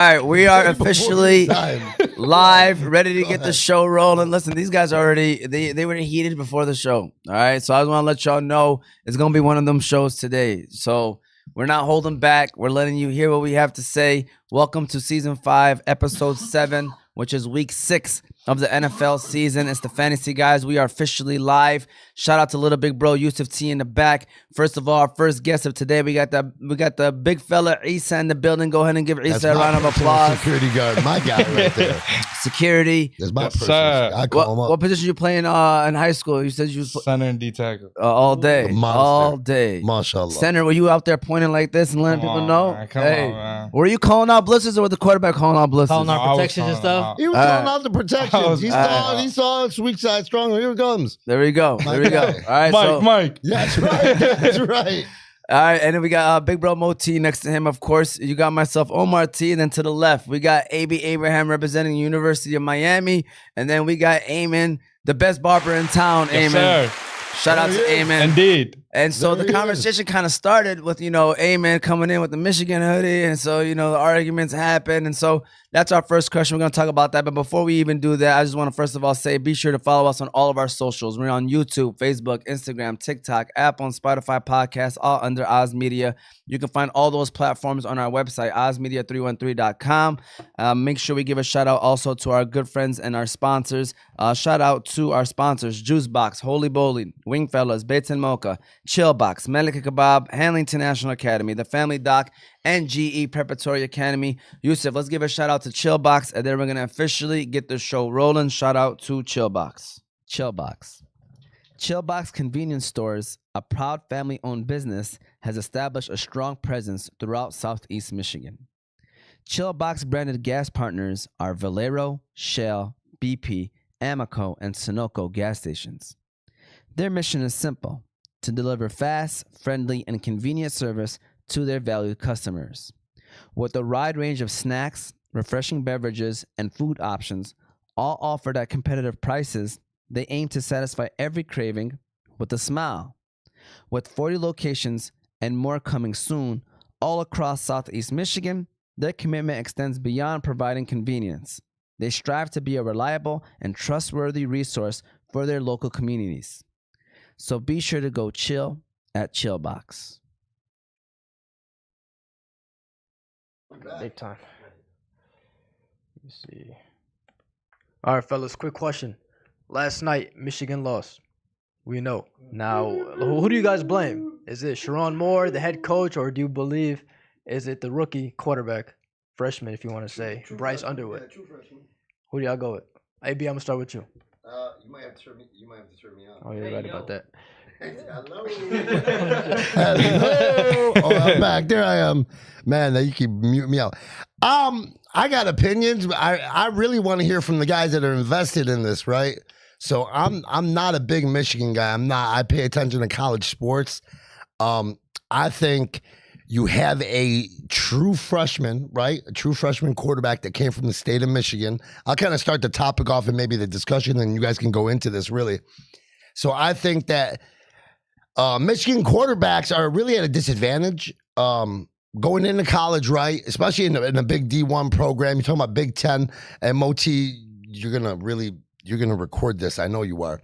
All right, we are officially live, ready to get the show rolling. Listen, these guys already they were heated before the show. All right, so I just want to let y'all know it's gonna be one of them shows today. So we're not holding back. We're letting you hear what we have to say. Welcome to season 5, episode 7, which is week 6 of the NFL season. It's the Fantasy Guyz. We are officially live. Shout out to little big bro Yusuf T in the back. First of all, our first guest of today, we got the big fella Issa in the building. Go ahead and give Issa a round of applause. Security guard, my guy right there. Security. That's my person. I call him up. What position you playing in high school? You said you was center and D tackle all day, all day. Mashallah. Center, were you out there pointing like this and letting people know? Man, come on, man. Were you calling out blitzes or was the quarterback calling out blitzes? Calling out protection and stuff. He was calling out the protections. He saw it's weak side strong. Here it comes. There we go. There we go. All right, Mike. Yeah, that's right. That's right. All right, and then we got big bro Mo T next to him, of course. You got myself, Omar T, and then to the left, we got A.B. Abraham representing the University of Miami, and then we got Aymen, the best barber in town, Yes, Aymen. sir. Shout out to Aymen. Indeed. And so the conversation kind of started with, Aymen coming in with the Michigan hoodie. And so, the arguments happened. And so that's our first question. We're going to talk about that. But before we even do that, I just want to first of all say, be sure to follow us on all of our socials. We're on YouTube, Facebook, Instagram, TikTok, Apple, and Spotify podcasts, all under Oz Media. You can find all those platforms on our website, ozmedia313.com. Make sure we give a shout out also to our good friends and our sponsors. Shout out to our sponsors, Juice Box, Holy Bowling, Wing Fellas, Bates and Mocha, Chill Box, Melika Kebab, Hanley International Academy, The Family Doc, and GE Preparatory Academy. Yusuf, let's give a shout out to Chill Box, and then we're going to officially get the show rolling. Shout out to Chill Box. Chill Box. Chill Box Convenience Stores, a proud family-owned business, has established a strong presence throughout Southeast Michigan. Chill Box branded gas partners are Valero, Shell, BP, Amoco, and Sunoco gas stations. Their mission is simple: to deliver fast, friendly, and convenient service to their valued customers. With a wide range of snacks, refreshing beverages, and food options, all offered at competitive prices, they aim to satisfy every craving with a smile. With 40 locations and more coming soon, all across Southeast Michigan, their commitment extends beyond providing convenience. They strive to be a reliable and trustworthy resource for their local communities. So be sure to go chill at Chillbox. Big time. Let me see. All right, fellas, quick question. Last night, Michigan lost. We know. Now, who do you guys blame? Is it Sharon Moore, the head coach, or do you believe is it the rookie quarterback, freshman, if you want to say, Bryce Underwood? Yeah, true freshman. Who do y'all go with? AB, I'm gonna start with you. You might have to serve me out. Oh, you're right about that. Hello. Hello. Oh, I'm back. There I am. Man, you keep muting me out. I got opinions, but I really want to hear from the guys that are invested in this, right? So I'm not a big Michigan guy. I pay attention to college sports. I think you have a true freshman, right? A true freshman quarterback that came from the state of Michigan. I'll kind of start the topic off and maybe the discussion, and you guys can go into this really. So I think that Michigan quarterbacks are really at a disadvantage going into college, right? Especially in a big D1 program. You're talking about Big Ten, and Moti, you're gonna record this. I know you are.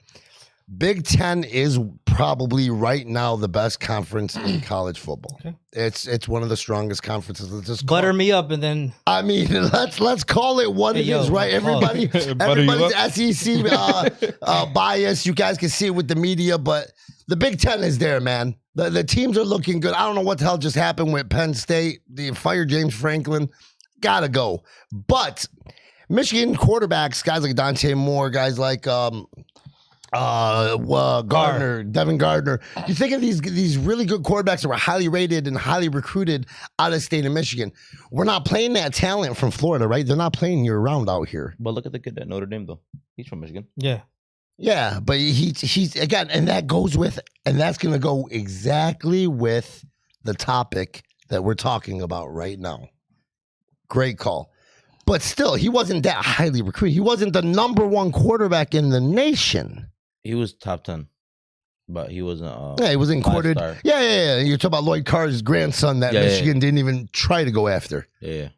Big Ten is probably right now the best conference in college football. Okay. It's one of the strongest conferences. Let's just butter me up, and then I mean let's call it what it is, right? Everybody's SEC bias. You guys can see it with the media, but the Big Ten is there, man. The teams are looking good. I don't know what the hell just happened with Penn State. They fired James Franklin. Gotta go. But Michigan quarterbacks, guys like Dante Moore, guys like Gardner, Devin Gardner. You think of these really good quarterbacks that were highly rated and highly recruited out of the state of Michigan. We're not playing that talent from Florida, right? They're not playing year round out here. But look at the kid at Notre Dame, though. He's from Michigan. Yeah. Yeah, but he's again, and that's going to go exactly with the topic that we're talking about right now. Great call. But still, he wasn't that highly recruited. He wasn't the number one quarterback in the nation. He was top 10, but he wasn't. Yeah, he wasn't courted. Yeah. You're talking about Lloyd Carr's grandson that Michigan didn't even try to go after. Yeah.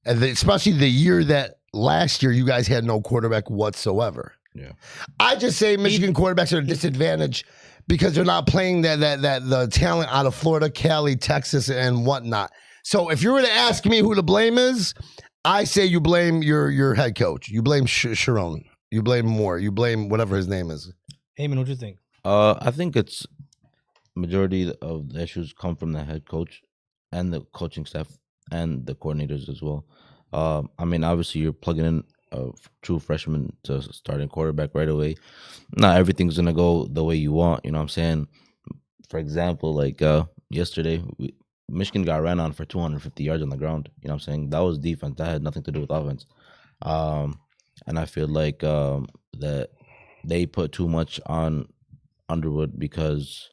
And especially the year that last year you guys had no quarterback whatsoever. Yeah. I just say Michigan quarterbacks are at a disadvantage because they're not playing the talent out of Florida, Cali, Texas, and whatnot. So if you were to ask me who the blame is, I say you blame your head coach. You blame Sharon. You blame Moore. You blame whatever his name is. Aymen, what do you think? I think it's majority of the issues come from the head coach and the coaching staff and the coordinators as well. I mean, obviously you're plugging in a true freshman to starting quarterback right away. Not everything's gonna go the way you want. You know what I'm saying? For example, like yesterday, Michigan got ran on for 250 yards on the ground. You know what I'm saying? That was defense. That had nothing to do with offense. And I feel like that they put too much on Underwood because,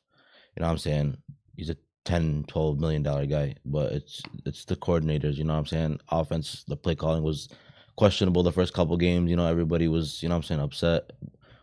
you know what I'm saying, he's a $10-12 million guy, but it's the coordinators, you know what I'm saying? Offense, the play calling was questionable the first couple games, you know, everybody was, you know what I'm saying, upset.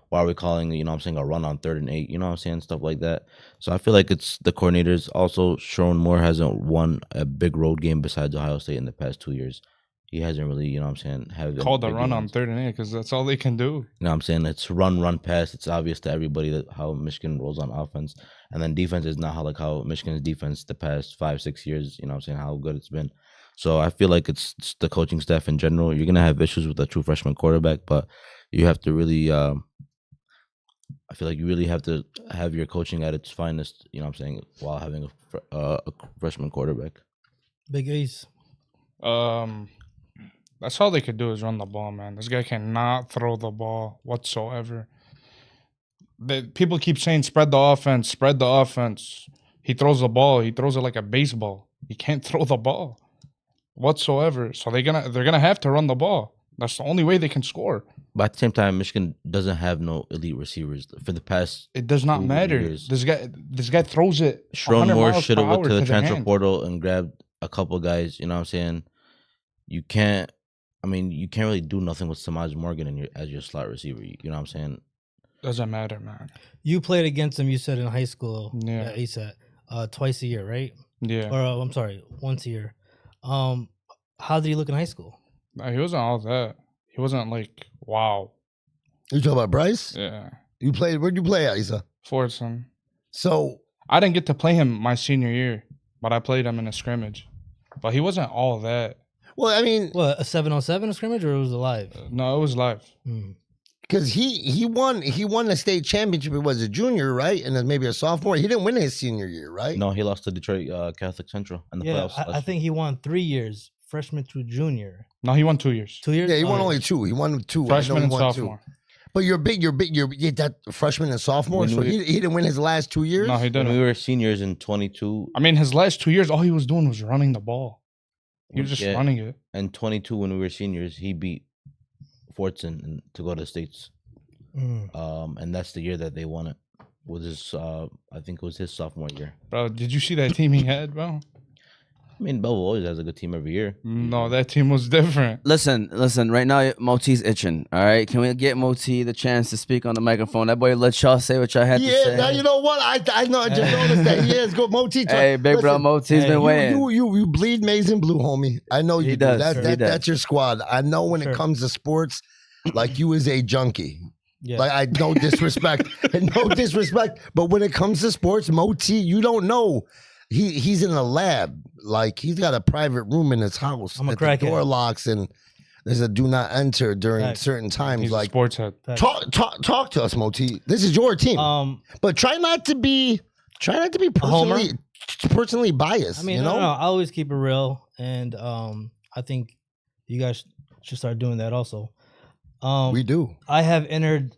Why are we calling, you know what I'm saying, a run on 3rd and 8, you know what I'm saying, stuff like that. So I feel like it's the coordinators. Also, Sharon Moore hasn't won a big road game besides Ohio State in the past 2 years. He hasn't really, you know what I'm saying, called a run on 3rd and 8 because that's all they can do. You know what I'm saying? It's run, pass. It's obvious to everybody that how Michigan rolls on offense. And then defense is not how Michigan's defense the past 5-6 years, you know what I'm saying, how good it's been. So I feel like it's the coaching staff in general. You're going to have issues with a true freshman quarterback, but you have to really, I feel like you really have to have your coaching at its finest, you know what I'm saying, while having a freshman quarterback. Big Ace. That's all they could do is run the ball, man. This guy cannot throw the ball whatsoever. People keep saying spread the offense, spread the offense. He throws the ball. He throws it like a baseball. He can't throw the ball whatsoever. So they're gonna have to run the ball. That's the only way they can score. But at the same time, Michigan doesn't have no elite receivers for the past. It does not 2 matter. years. This guy throws it. Sharon 100 Moore miles should have per went to hour the transfer hand. portal and grabbed a couple guys. You know what I'm saying? You can't really do nothing with Samaj Morgan as your slot receiver. You know what I'm saying? Doesn't matter, man. You played against him, you said, in high school. Yeah. Issa, twice a year, right? Yeah. Or I'm sorry, once a year. How did he look in high school? He wasn't all that. He wasn't like, wow. You talking about Bryce? Yeah. Where'd you play at, Issa? Fordson. So I didn't get to play him my senior year, but I played him in a scrimmage. But he wasn't all that. well, I mean, What, a 7-on-7 scrimmage, or it was a live? No, it was live. because he won the state championship. It was a junior, right? And then maybe a sophomore. He didn't win his senior year, right? No, he lost to Detroit Catholic Central in the Yeah, playoffs. I think he won 3 years, freshman through junior. No, he won 2 years. 2 years? Yeah, he Oh, won only 2. He won 2. I know Freshman he and won 2. sophomore. But you're that freshman and sophomore. When So we- he didn't win his last 2 years. No, he when didn't. we were seniors in 22 I mean, his last 2 years, all he was doing was running the ball. He was just Yeah. running it. and 22 when we were seniors, he beat Fortson to go to the States. And that's the year that they won it. Was his I think it was his sophomore year. Bro, did you see that team he had, bro? I mean, Belleville always has a good team every year. No, that team was different. Listen. Right now, Moti's itching. All right, can we get Moti the chance to speak on the microphone? That boy let y'all say what y'all had to Yeah, say. now you know what? I know. I just noticed that he is good. Moti. Hey, big bro, Moti's been waiting. You bleed maize and blue, homie. I know you He do. does, That, sure. that, He does. that's your squad. I know when Sure. it comes to sports, like you is a junkie. Yeah. Like I no disrespect, but when it comes to sports, Moti, you don't know. He's in a lab. Like he's got a private room in his house. I'm a that the crackhead. door locks and there's a do not enter during Facts. certain times. He's a Like sports head. talk to us, Moti. This is your team, but try not to be homer? personally biased. I mean, you know, no, I always keep it real, and I think you guys should start doing that also. we do. I have entered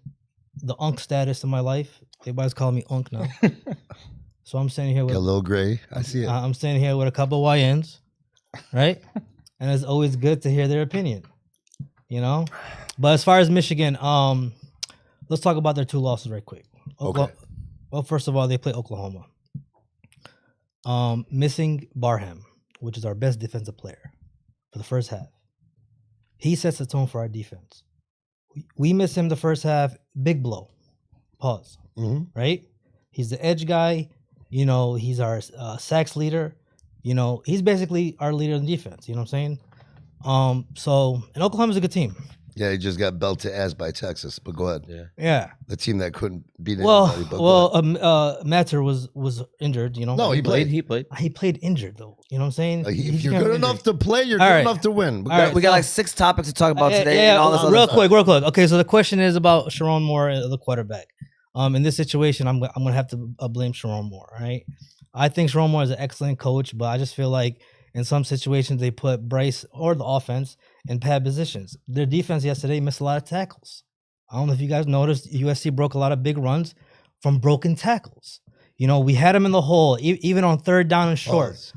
the unk status in my life. Everybody's calling me unk now. So I'm standing here with Get a little gray. I see it. I'm standing here with a couple of YNs, right? And it's always good to hear their opinion, you know. But as far as Michigan, let's talk about their 2 losses right quick. Okay. Well, first of all, they play Oklahoma. Missing Barham, which is our best defensive player for the first half. He sets the tone for our defense. We miss him the first half. Big blow. Pause. Right? He's the edge guy. You know, he's our sacks leader. You know, he's basically our leader in defense. You know what I'm So and Oklahoma's a good team. Yeah, he just got belted ass by Texas. But go ahead. Yeah. Yeah. The team that couldn't beat anybody. But Matter was injured. You know. No, he played. He played. He played injured though. You know what I'm saying? If you're good enough to play, you're All good right. enough to win. All right. We got like 6 topics to talk about today. Yeah, and all this other real stuff. quick, real quick. Okay, so the question is about Sharon Moore, the quarterback. In this situation, I'm gonna have to blame Sharon Moore. Right? I think Sharon Moore is an excellent coach, but I just feel like in some situations they put Bryce or the offense in bad positions. Their defense yesterday missed a lot of tackles. I don't know if you guys noticed, USC broke a lot of big runs from broken tackles. You know, we had them in the hole, even on 3rd down and short.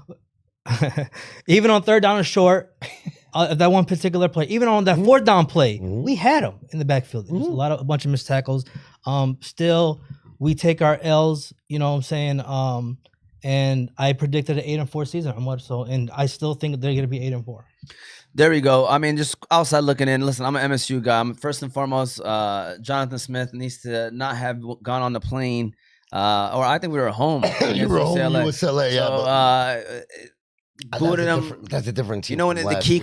Even on 3rd down and short, that one particular play, even on that 4th down play, we had them in the backfield. There's a bunch of missed tackles. Still, we take our L's, you know what I'm saying? And I predicted an 8-4 season. And I still think they're gonna be 8-4. There we go. I mean, just outside looking in. Listen, I'm an MSU guy. I'm first and foremost. Jonathan Smith needs to not have gone on the plane, or I think we were home. You were home. You was LA. Yeah. So, booted him. That's a different team. You know when the key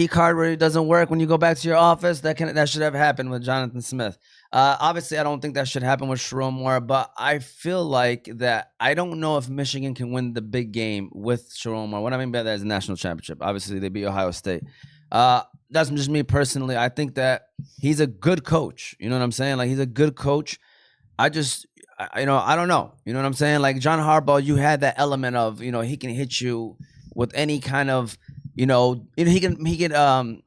card where it doesn't work when you go back to your office, that should have happened with Jonathan Smith. Obviously, I don't think that should happen with Sharon Moore, but I feel like that I don't know if Michigan can win the big game with Sharon Moore. What I mean by that is a national championship. Obviously, they beat Ohio State. That's just me personally. I think that he's a good coach. You know what I'm saying? Like, he's a good coach. I don't know. You know what I'm saying? Like, John Harbaugh, you had that element of, he can hit you with any kind of, he can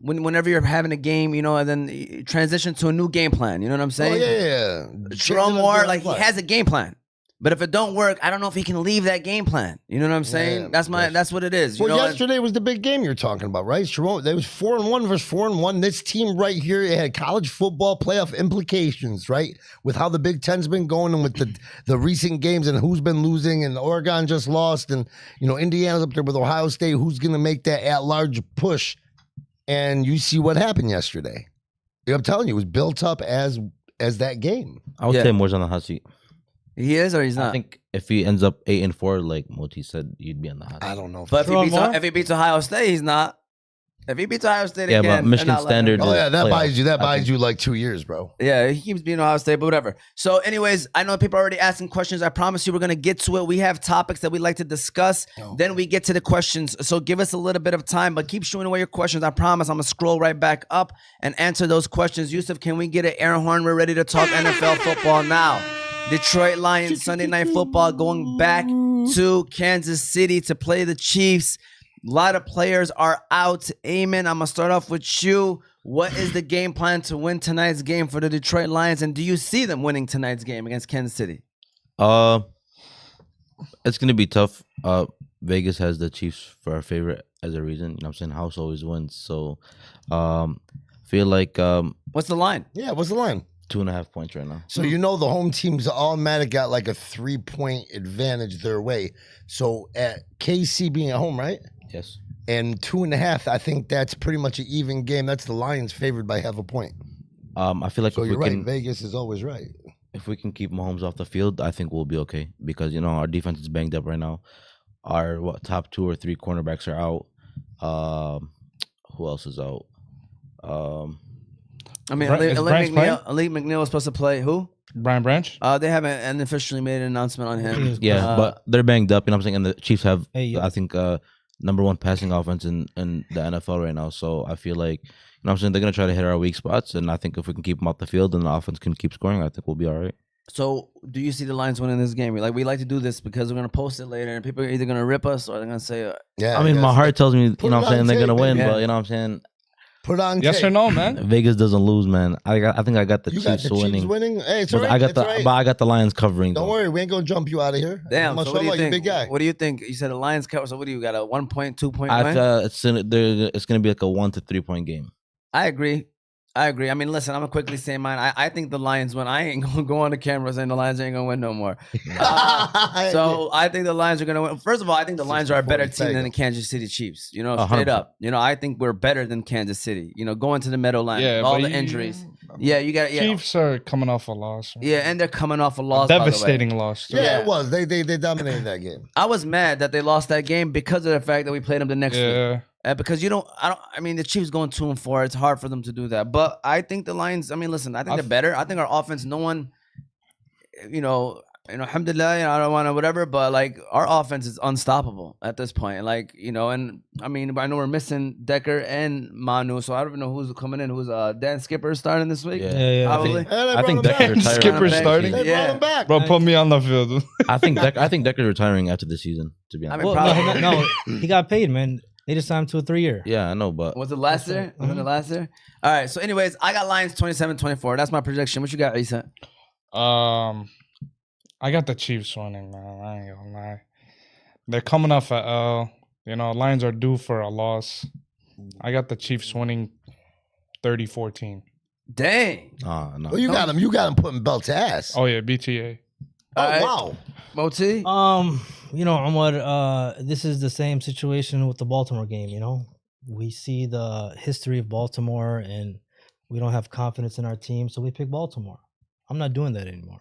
whenever you're having a game, and then transition to a new game plan. You know what I'm saying? Oh, yeah. Sharon Moore, like, he has a game plan. But if it don't work, I don't know if he can leave that game plan. You know what I'm saying? Yeah, that's what it is. Well, yesterday was the big game you're talking about, right? Sharon, they was 4-1 versus 4-1. This team right here, it had college football playoff implications, right? With how the Big Ten's been going and with the recent games and who's been losing, and Oregon just lost, and Indiana's up there with Ohio State. Who's gonna make that at-large push? And you see what happened yesterday. I'm telling you, it was built up as that game. I would say Moore's on the hot seat. He is, or he's not? I think if he ends up 8-4, like Moti said, you'd be on the hot seat. I don't know. But if he beats Ohio State, he's not. If he beats Ohio State again, but Michigan standard. Oh yeah, that playoff. buys you like 2 years, bro. Yeah, he keeps beating Ohio State, but whatever. So, anyways, I know people are already asking questions. I promise you, we're gonna get to it. We have topics that we like to discuss. Then we get to the questions. So, give us a little bit of time, but keep shooting away your questions. I promise. I'm gonna scroll right back up and answer those questions. Yusuf, can we get an air horn? We're ready to talk NFL football now. Detroit Lions Sunday Night Football going back to Kansas City to play the Chiefs. A lot of players are out. Aymen, I'm going to start off with you. What is the game plan to win tonight's game for the Detroit Lions, and do you see them winning tonight's game against Kansas City? It's going to be tough. Vegas has the Chiefs for our favorite as a reason. You know what I'm saying? House always wins. So, feel like... what's the line? Yeah, what's the line? 2.5 points right now. So the home team's automatic got like a 3-point advantage their way. So at KC being at home, right? Yes. And 2.5, I think that's pretty much an even game. That's the Lions favored by half a point. I feel like so if you're we right. can, Vegas is always right. If we can keep Mahomes off the field, I think we'll be okay because our defense is banged up right now. Our top 2 or 3 cornerbacks are out. Who else is out? I mean, Ali McNeil was supposed to play who? Brian Branch? They haven't officially made an announcement on him. Yeah, but they're banged up, you know what I'm saying? And the Chiefs have, Hey, I think, number 1 passing offense in the NFL right now. So I feel like, what I'm saying, they're going to try to hit our weak spots. And I think if we can keep them off the field and the offense can keep scoring, I think we'll be all right. So do you see the Lions winning this game? We like to do this because we're going to post it later and people are either going to rip us or they're going to say... yeah. I mean, my heart tells me, Put it on they're going to tape, win. baby. But, you know what I'm saying? Put on Yes tape. or no, man? Vegas doesn't lose, man. I think I got the You Chiefs got the winning. Chiefs winning? Hey, it's But all right. I got It's all right. I got the Lions covering. Don't though. worry, we ain't going to jump you out of here. Damn, so what do you think? Big guy. What do you think? You said the Lions cover, so what do you got, a 1 point, 2 point I win? feel it's going to be like a 1 to 3 point game. I agree. I mean, listen, I'm going to quickly say mine. I think the Lions win. I ain't going to go on the camera saying the Lions ain't going to win no more. So I think the Lions are going to win. First of all, I think the Lions are a better team than the Kansas City Chiefs. Straight 100%. up. I think we're better than Kansas City. Going to the Meadowlands, with all the injuries. Yeah, you got Chiefs are coming off a loss. Yeah, and they're coming off a loss. by the way. Devastating loss. Too. Yeah, it was. They dominated that game. I was mad that they lost that game because of the fact that we played them the next week. Yeah. Because I mean, the Chiefs going 2-4. It's hard for them to do that. But I think the Lions. I mean, listen, I think they're better. I think our offense. No one, alhamdulillah. I don't want to whatever, but like our offense is unstoppable at this point. Like and I mean, I know we're missing Decker and Manu, so I don't even know who's coming in. Who's Dan Skipper starting this week? Yeah. Probably. I think Decker's retiring. Skipper's starting. They brought him back. Bro, put me on the field. I think Decker's retiring after the season. To be honest. I mean, Well, probably. no, he got paid, man. They just signed him to a 3-year. Yeah, I know, but Was it last year? Was it last year? All right. So, anyways, I got Lions 27-24. That's my prediction. What you got, Issa? I got the Chiefs winning, man. I ain't gonna lie. They're coming off a L. Lions are due for a loss. I got the Chiefs winning 30-14. Dang. no. Well, you got him putting belt to ass. Oh yeah, BTA. Oh, All right. wow. Moti? Ahmad, this is the same situation with the Baltimore game, We see the history of Baltimore and we don't have confidence in our team, so we pick Baltimore. I'm not doing that anymore.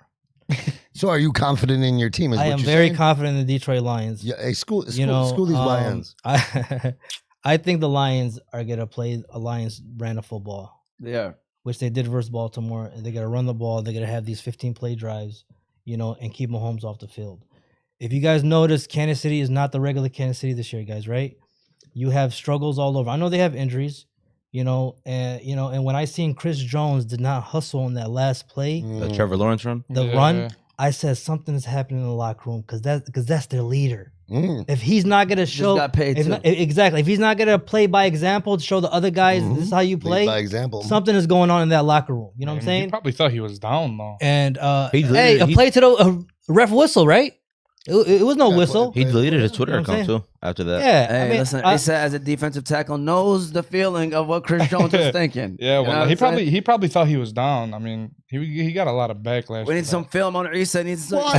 So are you confident in your team? I am very confident in the Detroit Lions. Yeah, hey, school these Lions. I think the Lions are going to play a Lions brand of football. They are. Which they did versus Baltimore. And they're going to run the ball. They're going to have these 15-play drives, and keep Mahomes off the field. If you guys notice, Kansas City is not the regular Kansas City this year, guys, right? You have struggles all over. I know they have injuries, and when I seen Chris Jones did not hustle in that last play, The Trevor Lawrence run. the run, I said something is happening in the locker room because that's their leader. If he's not gonna show, got paid too. exactly. If he's not gonna play by example to show the other guys this is how you play, by example. something is going on in that locker room. You know what I'm He saying? probably thought he was down though. And He hey, a literally- play to the ref whistle, right? It was no Yeah, whistle. He deleted his Twitter You know what I'm account too after that. Yeah, Hey, I mean, listen, Issa as a defensive tackle knows the feeling of what Chris Jones was thinking. Yeah, You know well, what he I'm saying? probably thought he was down. I mean, he got a lot of backlash. We need for some that. film on Issa. Needs some Well,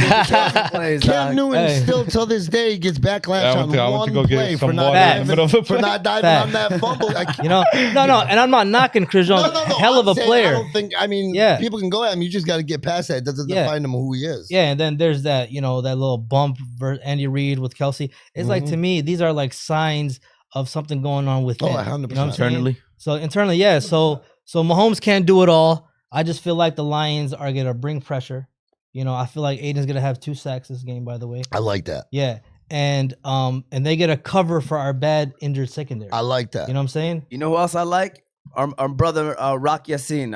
plays. Cam dog. Newton Hey. still till this day gets backlash Yeah, I on went one to go get play some for not water in the diving, middle of the for play. not diving Fact. on that fumble. no, and I'm not knocking Chris Jones. Hell of I'm a saying, player. I don't think. I mean, Yeah. people can go at him. You just got to get past that. It doesn't Yeah. define him who he is. Yeah, and then there's that, that little bump versus Andy Reid with Kelsey. It's like, to me, these are like signs of something going on with Oh, him. 100%. You know what I'm saying? Internally. So internally, yeah. So Mahomes can't do it all. I just feel like the Lions are gonna bring pressure. I feel like Aiden's gonna have 2 sacks this game, by the way. I like that. Yeah. And they get a cover for our bad injured secondary. I like that. You know what I'm saying? You know who else I like? Our brother Rock Yassin.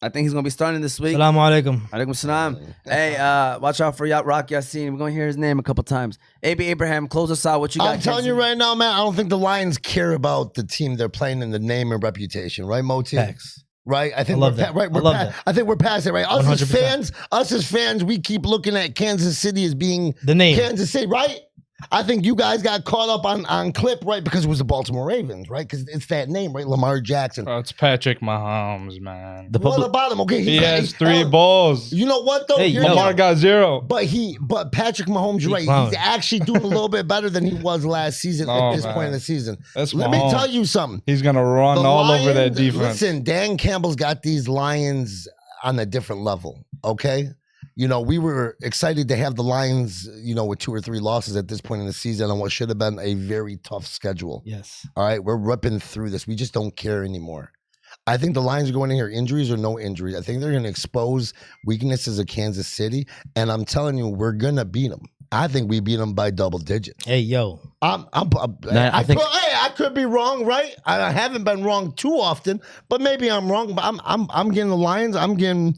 I think he's gonna be starting this week. Salaam alaikum. Alaikum salam. Hey, watch out for Rock Yassin. We're gonna hear his name a couple times. AB Abraham, close us out. What you got? I'm telling you right now, man, I don't think the Lions care about the team they're playing in the name and reputation, right, Moti? Facts. Right? I think I love we're that. right. I love that. I think we're past it, right? Us 100%. as fans, we keep looking at Kansas City as being The name. Kansas City, right? I think you guys got caught up on clip, right? Because it was the Baltimore Ravens, right? Because it's that name, right? Lamar Jackson. Bro, it's Patrick Mahomes, man. What about him? Okay, He has 3 balls. You know what though? Hey, Here's Lamar what- got 0. But Patrick Mahomes, you're right. clown. He's actually doing a little bit better than he was last season Oh, at this man. point in the season. That's Let me Mahomes. tell you something. He's gonna run The all over that Lions- defense. Listen, Dan Campbell's got these Lions on a different level. Okay. We were excited to have the Lions, with 2 or 3 losses at this point in the season on what should have been a very tough schedule. Yes. All right. We're ripping through this. We just don't care anymore. I think the Lions are going to hear injuries or no injuries. I think they're going to expose weaknesses of Kansas City. And I'm telling you, we're going to beat them. I think we beat them by double digits. Hey, yo. I could be wrong, right? I haven't been wrong too often, but maybe I'm wrong. But I'm getting the Lions. I'm getting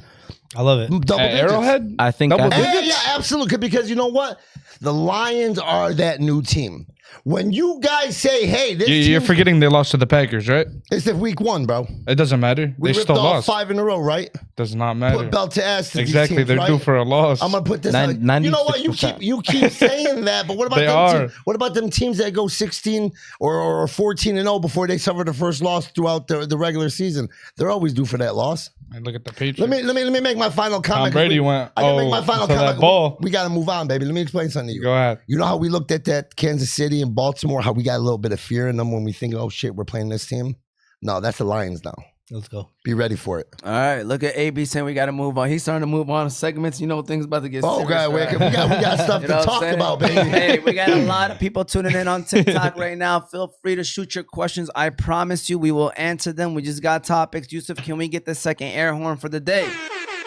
I love it. double At digits. Arrowhead? I think Double after- digits? Yeah, absolutely. Because you know what? The Lions are that new team. When you guys say, "Hey, this You're team- forgetting they lost to the Packers, right? it's the week 1, bro. It doesn't matter. We They ripped still off lost. 5 in a row, right? Does not matter. Put belt to ass to Exactly. these teams, They're right? due for a loss. I'm gonna put this. Nine- out. You know what? 96%. You keep saying that, but what about They them are. What about them teams that go 16 or 14-0 before they suffer the first loss throughout the regular season? They're always due for that loss. And look at the Patriots. Let me make my final comment. Tom Brady went. I gotta make my final to comment. that ball. We gotta move on, baby. Let me explain something to you. Go ahead. You know how we looked at that Kansas City and Baltimore, how we got a little bit of fear in them when we think, oh shit, we're playing this team? No, that's the Lions now. Let's go. Be ready for it. All right, look at AB saying we got to move on. He's starting to move on to segments. You know, things about to get Oh, serious. God, right? we got stuff You to know what I'm talk saying? about, baby. Hey, we got a lot of people tuning in on TikTok right now. Feel free to shoot your questions. I promise you we will answer them. We just got topics. Yusuf, can we get the second air horn for the day?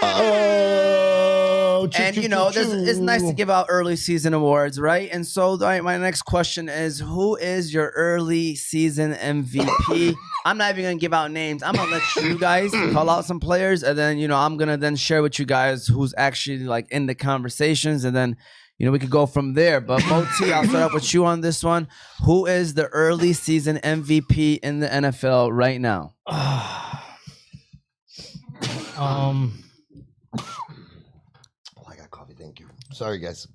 Oh, And you know, it's nice to give out early season awards, right? And so, my next question is, who is your early season MVP? I'm not even gonna give out names. I'm gonna let you guys call out some players, and then I'm gonna then share with you guys who's actually like in the conversations, and then we could go from there. But Moti, I'll start off with you on this one. Who is the early season MVP in the NFL right now? I got coffee. Thank you. Sorry, guys.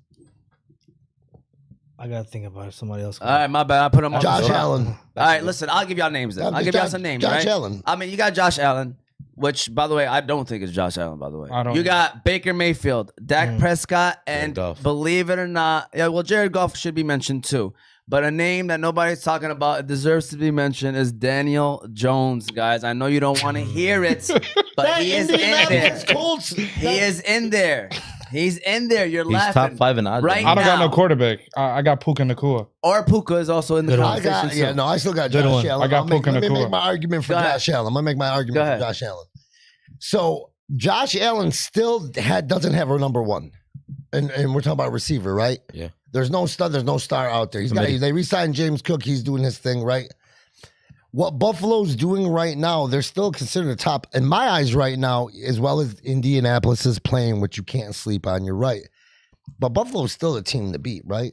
I gotta think about it. Somebody else. All right, my bad. I put him on the Josh spot. Allen. All right, listen, I'll give y'all names then. I'll give y'all some names, Josh right? Allen. I mean, you got Josh Allen, which, by the way, I don't think is Josh Allen, by the way. I don't You know. got Baker Mayfield, Dak Prescott, and Goff. believe it or not, Jared Goff should be mentioned too. But a name that nobody's talking about, it deserves to be mentioned, is Daniel Jones, guys. I know you don't want to hear it, but he is in there. Colts. He is in there. He's in there. You're He's laughing. top 5 in odds. Right I don't got now. no quarterback. I got Puka Nakua. Or Puka is also in the Good one. I conversation got, too. yeah, no, I still got Good Josh one. Allen. I got Puka Let me Nakua. make my argument for Go ahead. Josh Allen. I'm gonna make my Go argument ahead. for Josh Allen. So Josh Allen still doesn't have a number one, and we're talking about receiver, right? Yeah. There's no stud, there's no star out there. They re-signed James Cook. He's doing his thing, right? What Buffalo's doing right now, they're still considered a top in my eyes right now, as well as Indianapolis is playing, which you can't sleep on. You're right, but Buffalo's still a team to beat, right?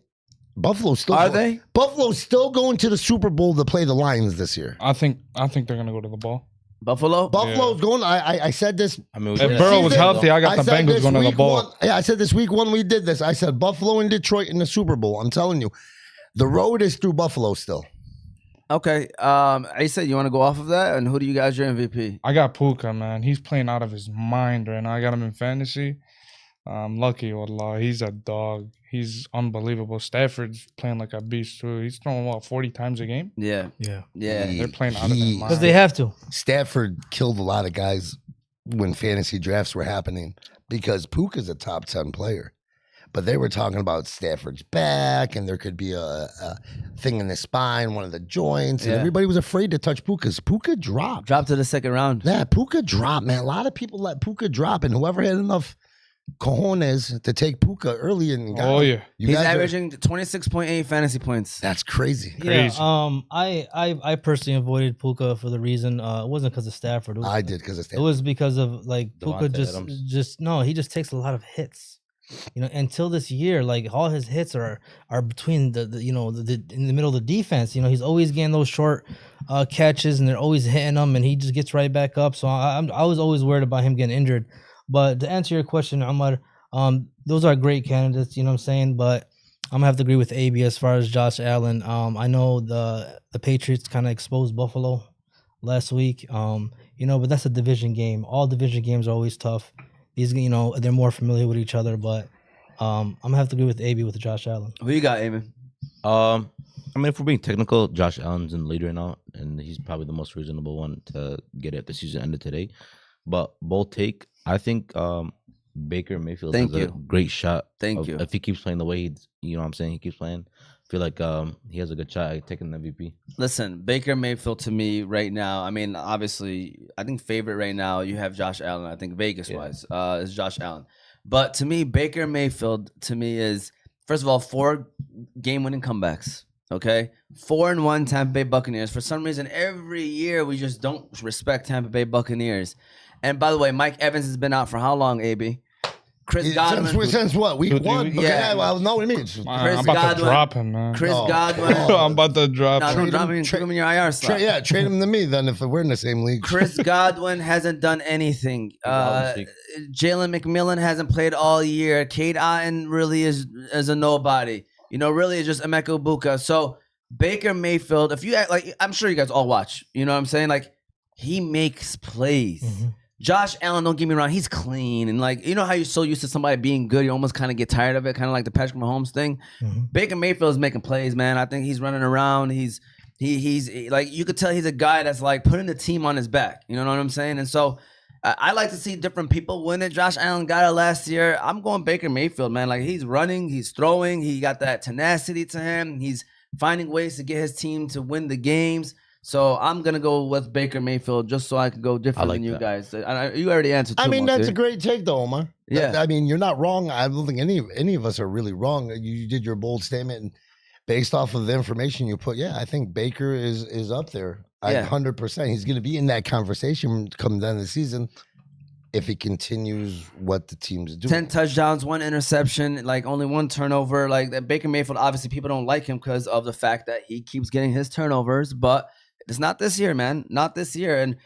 Buffalo's still they? Buffalo's still going to the Super Bowl to play the Lions this year. I think they're gonna go to the ball. Buffalo? Buffalo's going. I said this. I mean, If Burrow was season, healthy, I got the said Bengals this going to the week ball. one- yeah, I said this week when we did this. I said Buffalo and Detroit in the Super Bowl. I'm telling you, the road is through Buffalo still. Okay. I said you want to go off of that, and who do you guys your MVP? I got Puka, man. He's playing out of his mind right now. I got him in fantasy. I'm lucky, wallah. He's a dog. He's unbelievable. Stafford's playing like a beast too. He's throwing 40 times a game. Yeah, Yeah. yeah. They're playing out of their He- mind. Because they have to. Stafford killed a lot of guys when fantasy drafts were happening because Puka's a top 10 player. But they were talking about Stafford's back, and there could be a thing in the spine, one of the joints, and Yeah. everybody was afraid to touch Puka's. Puka dropped. Drop to the second round. Yeah, Puka dropped, man. A lot of people let Puka drop, and whoever had enough cojones to take Puka early and got Oh him. yeah. You He's guys are- averaging 26.8 fantasy points. That's crazy. Crazy. Yeah. I personally avoided Puka for the reason it wasn't because of Stafford. It was, I did because of It was because of like Puka Devontae Adams. he just takes a lot of hits. Until this year, like all his hits are between the in the middle of the defense. He's always getting those short catches, and they're always hitting him, and he just gets right back up. So I was always worried about him getting injured. But to answer your question, Amar, those are great candidates. You know what I'm saying? But I'm gonna have to agree with AB as far as Josh Allen. I know the Patriots kind of exposed Buffalo last week. But that's a division game. All division games are always tough. These, they're more familiar with each other. But I'm gonna have to agree with AB with Josh Allen. Who you got, Aymen? I mean, if we're being technical, Josh Allen's in the lead right now, and he's probably the most reasonable one to get it. The season ended today, but bold take. I think Baker Mayfield Thank has you. a great shot. Thank you. If he keeps playing the way he keeps playing. I feel like he has a good shot at taking the MVP. Listen, Baker Mayfield to me right now, I mean, obviously, I think favorite right now, you have Josh Allen. I think Vegas-wise is Josh Allen. But to me, Baker Mayfield, to me, is, first of all, 4 game-winning comebacks, okay? 4-1 Tampa Bay Buccaneers. For some reason, every year, we just don't respect Tampa Bay Buccaneers. And by the way, Mike Evans has been out for how long, AB? Chris Godwin. Since what? Week 2, 3 1? weeks? Okay, Yeah. well, no, what do you mean? Chris I'm about Godwin. to drop him, man. Chris No. Godwin. I'm about to drop No, him. don't Trade drop him, him. tra- Put him in your IR slot. Trade him to me then if we're in the same league. Chris Godwin hasn't done anything. out this Jalen McMillan hasn't played all year. Cade Otton really is a nobody. Really is just Emeka Buka. So Baker Mayfield, if you act like, I'm sure you guys all watch. You know what I'm saying? Like, he makes plays. Mm-hmm. Josh Allen, don't get me wrong, he's clean. And like, you know how you're so used to somebody being good, you almost kind of get tired of it, kind of like the Patrick Mahomes thing. Mm-hmm. Baker Mayfield is making plays, man. I think he's running around. He's He's like, you could tell he's a guy that's like putting the team on his back. You know what I'm saying? And so I like to see different people win it. Josh Allen got it last year. I'm going Baker Mayfield, man. Like, he's running, he's throwing, he got that tenacity to him. He's finding ways to get his team to win the games. So I'm gonna go with Baker Mayfield just so I could go different like than you that. guys. You already answered. I mean, that's a great. great take, though, Omar. Yeah. I mean, you're not wrong. I don't think any of us are really wrong. You did your bold statement, and based off of the information you put, yeah, I think Baker is up there. Yeah. 100%. He's going to be in that conversation come down the season if he continues what the team's doing. 10 touchdowns, 1 interception, like only 1 turnover. Like that Baker Mayfield, obviously people don't like him because of the fact that he keeps getting his turnovers, but it's not this year, man. Not this year. And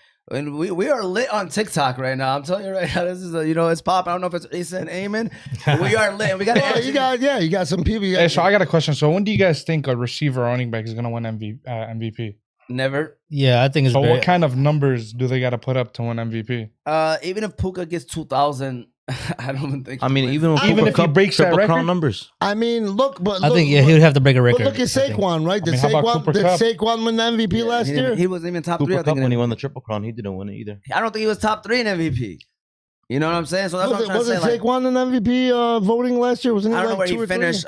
we are lit on TikTok right now. I'm telling you right now, this is it's popping. I don't know if it's Issa and Aymen, but we are lit. We got you got some people. Hey, so I got a question. So when do you guys think a receiver or running back is gonna win MVP? never. Yeah, I think it's So very, what kind of numbers do they got to put up to win MVP? Even if Puka gets 2,000, I don't even think. I mean, even Even Cooper if he Kupp, breaks that Triple record? Crown numbers. I mean, look, I think he would have to break a But record. look at I think. Saquon, right? I mean, how about Cooper Did Kupp? Saquon win the MVP last year? He wasn't even top 3. I Cooper Kupp, think when he won the Triple Crown, he didn't win it either. I don't think he was top 3 in MVP. You know what I'm saying? So that's what I'm trying to say. Wasn't Like, Saquon in MVP voting last year? Wasn't he I don't know like where 2 he or 3? finished,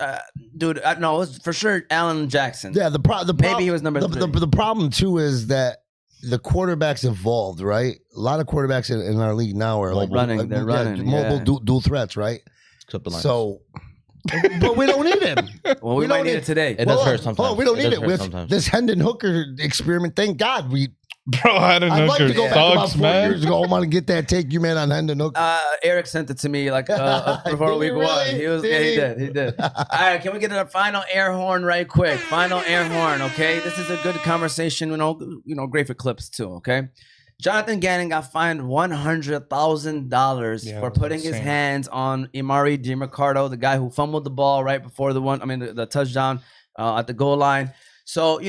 dude. No, it was for sure Allen Jackson. Yeah, Maybe he was number 3. The problem too is that the quarterbacks evolved, right? A lot of quarterbacks in our league now are like running, they're running, mobile yeah. dual threats, right? Except the Lions. So, but we don't need him. Well, we don't might need it today. It does hurt sometimes. We don't It need does it hurt with sometimes. this Hendon Hooker experiment. Thank God Bro, I don't I'd know. like to go back about Sucks, 4 man. years ago. I want to get that take you made on Hendon Hooker. Eric sent it to me like before Did week he 1. really? He was, Did yeah, he did. All right, can we get a final air horn right quick? Final air horn, okay? This is a good conversation. Great for clips too, okay? Jonathan Gannon got fined $100,000 for putting his insane. hands on Imari DiMarcardo, the guy who fumbled the ball right before the touchdown at the goal line. So,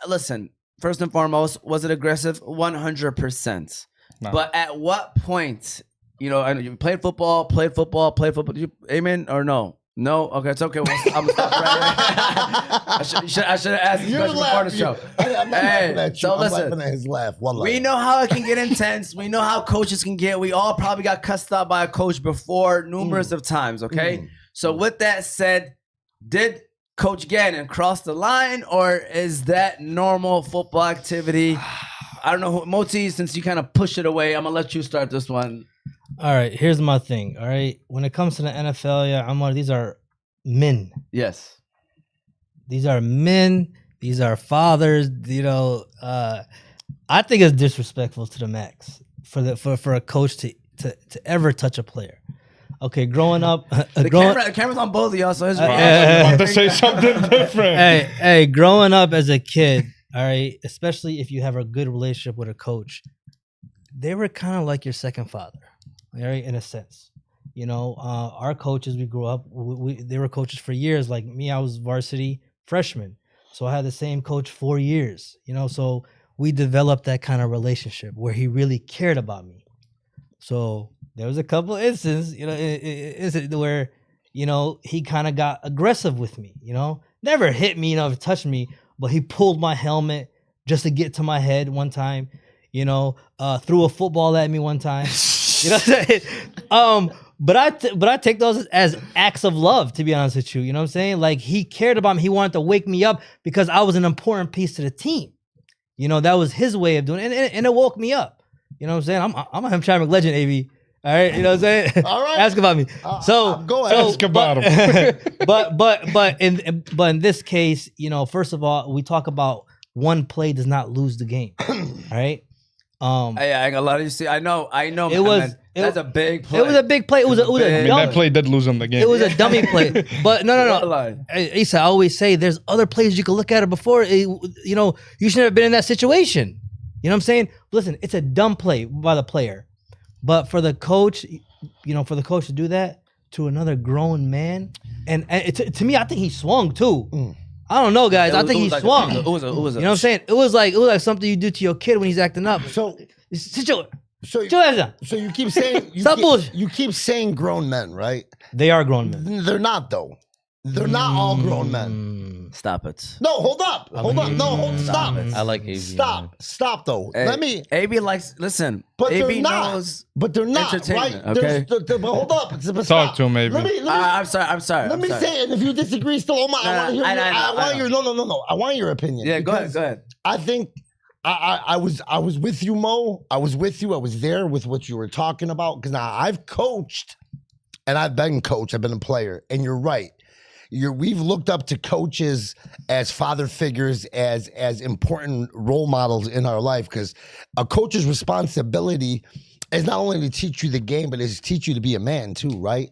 listen, first and foremost, was it aggressive? 100%. No. But at what point, I know you played football. Did you, Aymen, or no? No? Okay, it's okay. Well, I'm gonna stop right there. I should have asked this question before the show. I'm not laughing at you. so I'm listen. laughing at his laugh. We know how it can get intense. We know how coaches can get. We all probably got cussed out by a coach before numerous of times, okay? So with that said, did Coach Gannon cross the line, or is that normal football activity? I don't know. Moti, since you kind of push it away, I'm going to let you start this one. All right, here's my thing. All right, when it comes to the NFL, these are men. Yes. These are men. These are fathers. I think it's disrespectful to the max for a coach to ever touch a player. Okay, growing up, The camera's on both of y'all, so it's I'm about to say something different. hey, growing up as a kid, all right, especially if you have a good relationship with a coach, they were kind of like your second father, all right, in a sense. Our coaches, we grew up, they were coaches for years. Like me, I was varsity freshman, so I had the same coach 4 years. So we developed that kind of relationship where he really cared about me. So there was a couple instances, where, he kind of got aggressive with me, never hit me, touched me, but he pulled my helmet just to get to my head one time, threw a football at me one time, but I take those as acts of love, to be honest with you. You know what I'm saying? Like, he cared about me. He wanted to wake me up because I was an important piece to the team. That was his way of doing it, and it woke me up. You know what I'm saying? I'm a Hampshire legend, AV. All right, you know what I'm saying? All right. Ask about me. Go ahead. Ask about him. but in this case, first of all, we talk about one play does not lose the game. All right. I got a lot of you see. I know. That's a big play. It was a big play. It was a That play did lose him the game. It was a dummy play. But no. Hey, Issa, I always say there's other plays you can look at it before. You should have been in that situation. You know what I'm saying? Listen, it's a dumb play by the player. But for the coach, to do that to another grown man, and to me, I think he swung too. I don't know, guys. I think he swung. It was you know what I'm saying? It was like something you do to your kid when he's acting up. So you keep saying you keep saying grown men, right? They are grown men. They're not though. They're not all grown men. Stop it. No, hold up. Stop. I like AV. Stop though. Hey, Let me. AB likes. Listen, But AB they're not. knows. But they're not, right? Entertainment, okay? But hold up. But Talk to him, maybe. Let me, I'm sorry. let me say it. And if you disagree, still, I want to hear. I want your opinion. Yeah, go because ahead. I think I was with you, Mo. I was with you. I was there with what you were talking about. Because now I've coached, and I've been coached. I've been a player, and you're right. We've looked up to coaches as father figures, as important role models in our life. Because a coach's responsibility is not only to teach you the game, but it's to teach you to be a man too, right?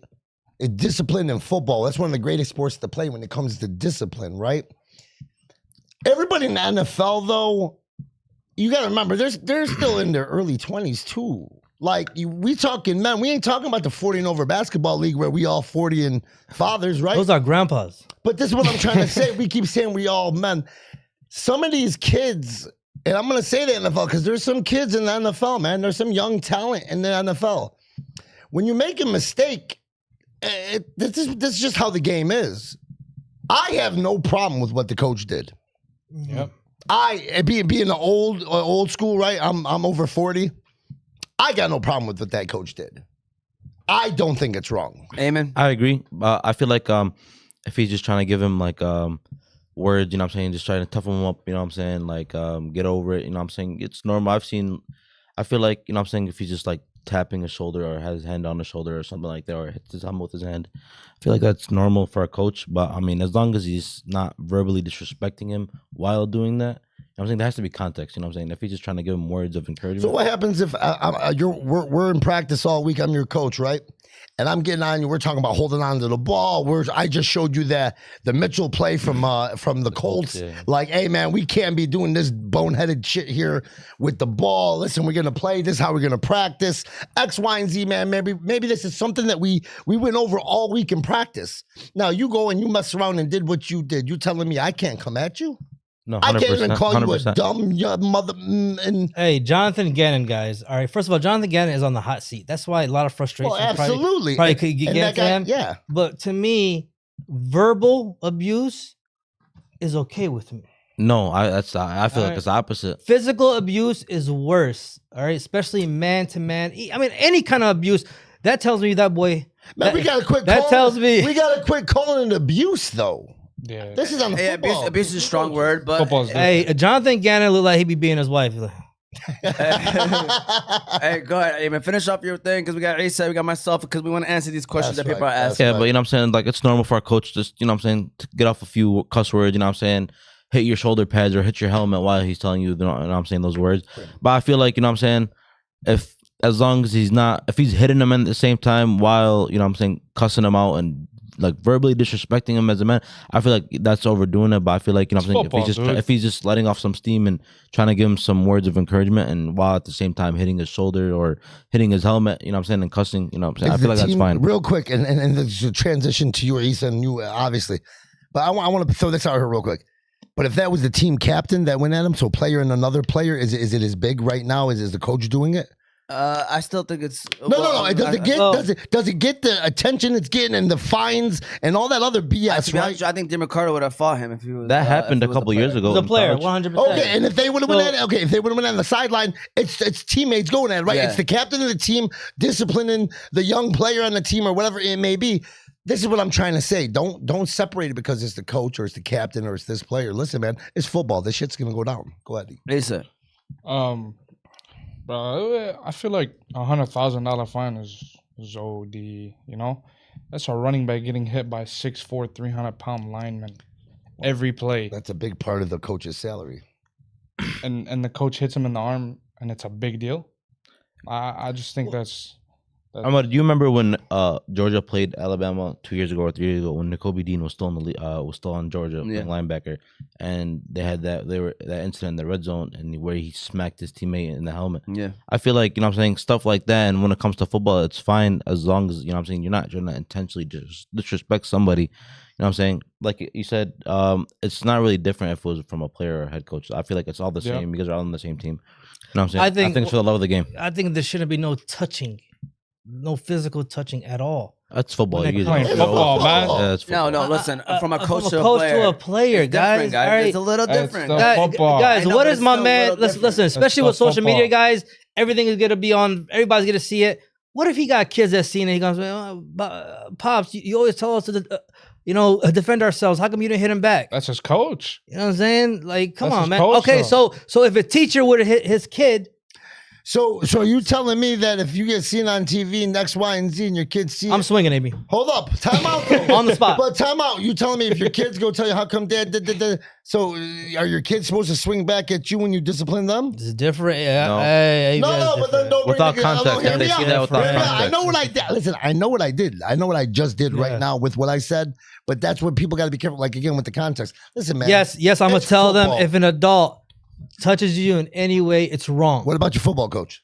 It's discipline in football. That's one of the greatest sports to play when it comes to discipline, right? Everybody in the NFL, though, you got to remember, they're still in their early 20s too. Like, we talking men. We ain't talking about the 40 and over basketball league where we all 40 and fathers, right? Those are grandpas. But this is what I'm trying to say. We keep saying we all men. Some of these kids, and I'm going to say the NFL because there's some kids in the NFL, man. There's some young talent in the NFL. When you make a mistake, this is just how the game is. I have no problem with what the coach did. Yep. Being the old school, right? I'm over 40. I got no problem with what that coach did. I don't think it's wrong. Aymen. I agree. I feel like if he's just trying to give him like words, you know what I'm saying, just trying to toughen him up, you know what I'm saying, like get over it, you know what I'm saying. It's normal. I feel like, you know what I'm saying, if he's just like tapping his shoulder or has his hand on his shoulder or something like that, or hits his helmet with his hand, I feel like that's normal for a coach. But I mean, as long as he's not verbally disrespecting him while doing that, you know what I'm saying, there has to be context, you know what I'm saying. If he's just trying to give him words of encouragement. So what happens if we're in practice all week, I'm your coach, right? And I'm getting on you, we're talking about holding on to the ball. I just showed you the Mitchell play from the Colts. Yeah. Like, hey man, we can't be doing this boneheaded shit here with the ball. Listen, we're gonna play this, how we're gonna practice. X, Y, and Z, man. Maybe this is something that we went over all week in practice. Now you go and you mess around and did what you did. You telling me I can't come at you? No, 100%, I can't even call 100%. you a dumb mother. And Hey, Jonathan Gannon, guys. All right, first of all, Jonathan Gannon is on the hot seat. That's why a lot of frustration. well, absolutely. Probably could And get that to guy- him. Yeah. But to me, verbal abuse is okay with me. No, I feel like Alright. it's the opposite. Physical abuse is worse. All right, especially man to man. I mean, any kind of abuse. That tells me that boy. Man, we got to quit. That tells me. we got to quit calling it abuse, though. Yeah. This is on the Hey, football. abuse is a strong word, but Football's Hey, Jonathan Gannon looked like he be being his wife. hey, go ahead, Aymen. Finish off your thing because we got Issa, we got myself, because we want to answer these questions That's that people right, are that's asking. Yeah, right. but you know what I'm saying, like it's normal for a coach just, you know what I'm saying, to get off a few cuss words, you know what I'm saying, hit your shoulder pads or hit your helmet while he's telling you, you know what I'm saying, those words. But I feel like, you know what I'm saying, as long as if he's hitting him at the same time while, you know what I'm saying, cussing him out and like verbally disrespecting him as a man, I feel like that's overdoing it. But I feel like, you know what I'm saying, Football, if he's just letting off some steam and trying to give him some words of encouragement, and while at the same time hitting his shoulder or hitting his helmet, you know what I'm saying, and cussing, you know what I'm saying, I Is feel the like that's team- fine. Real quick, and there's a transition to you or Issa and you, obviously. But I want to throw this out here real quick. But if that was the team captain that went at him, so player and another player, is it as big right now? Is the coach doing it? I still think it's No. Does it get the attention it's getting and the fines and all that other BS, right? I think Jimmy Carter would have fought him if he was. That happened if a he was couple years ago. The in player, college. 100%. Okay, and if they would have went at it, if they would have went on the sideline, it's teammates going at it, right? Yeah. It's the captain of the team disciplining the young player on the team or whatever it may be. This is what I'm trying to say. Don't separate it because it's the coach or it's the captain or it's this player. Listen, man, it's football. This shit's gonna go down. Go ahead. Issa. Bro, I feel like $100,000 fine is OD. You know, that's a running back getting hit by 6'4", 300-pound lineman every play, That's a big part of the coach's salary. and the coach hits him in the arm, and it's a big deal. I just think that's. Do you remember when Georgia played Alabama 2 years ago or 3 years ago when N'Kobe Dean was still in was still on Georgia Yeah. playing linebacker, and they had that incident in the red zone and where he smacked his teammate in the helmet. Yeah. I feel like, you know what I'm saying, stuff like that. And when it comes to football, it's fine as long as, you know what I'm saying, you're not intentionally disrespect somebody. You know what I'm saying? Like you said, it's not really different if it was from a player or a head coach. I feel like it's all the Yeah. same. You guys are all on the same team. You know what I'm saying? I think it's for the love of the game. I think there shouldn't be no touching. no physical touching at all. That's football. When You they're get playing it. football, man. Yeah, it's No, football. no. Listen, from a coach from to a player, player, guys. It's different, All right. It's a little It's different. still Guys, football. guys, I know, what but is it's my still a man? little Listen, different. especially still with social media, football. guys. Everything is gonna be on. Everybody's gonna see it. What if he got kids that seen it? He goes, "Pops, you always tell us to, defend ourselves. How come you didn't hit him back?" That's his coach. You know what I'm saying? Like, come That's on, his man. coach, Okay, though. so if a teacher would have hit his kid, So are you telling me that if you get seen on TV and X, Y, and Z and your kids see I'm it, swinging, Amy. hold up, time out though. On the spot. But time out. You telling me if your kids go tell you how come dad did. So are your kids supposed to swing back at you when you discipline them? It's different. Yeah, No. hey, No, that's but then different. don't bring Without the- context, hear if me they see out. that without Hear me out. I context. know what I did. Listen, I know what I did. I know what I just did Yeah. right now with what I said. But that's what people got to be careful. Like again with the context. Listen, man. Yes, I'm gonna it's tell them football. if an adult touches you in any way, it's wrong. What about your football coach?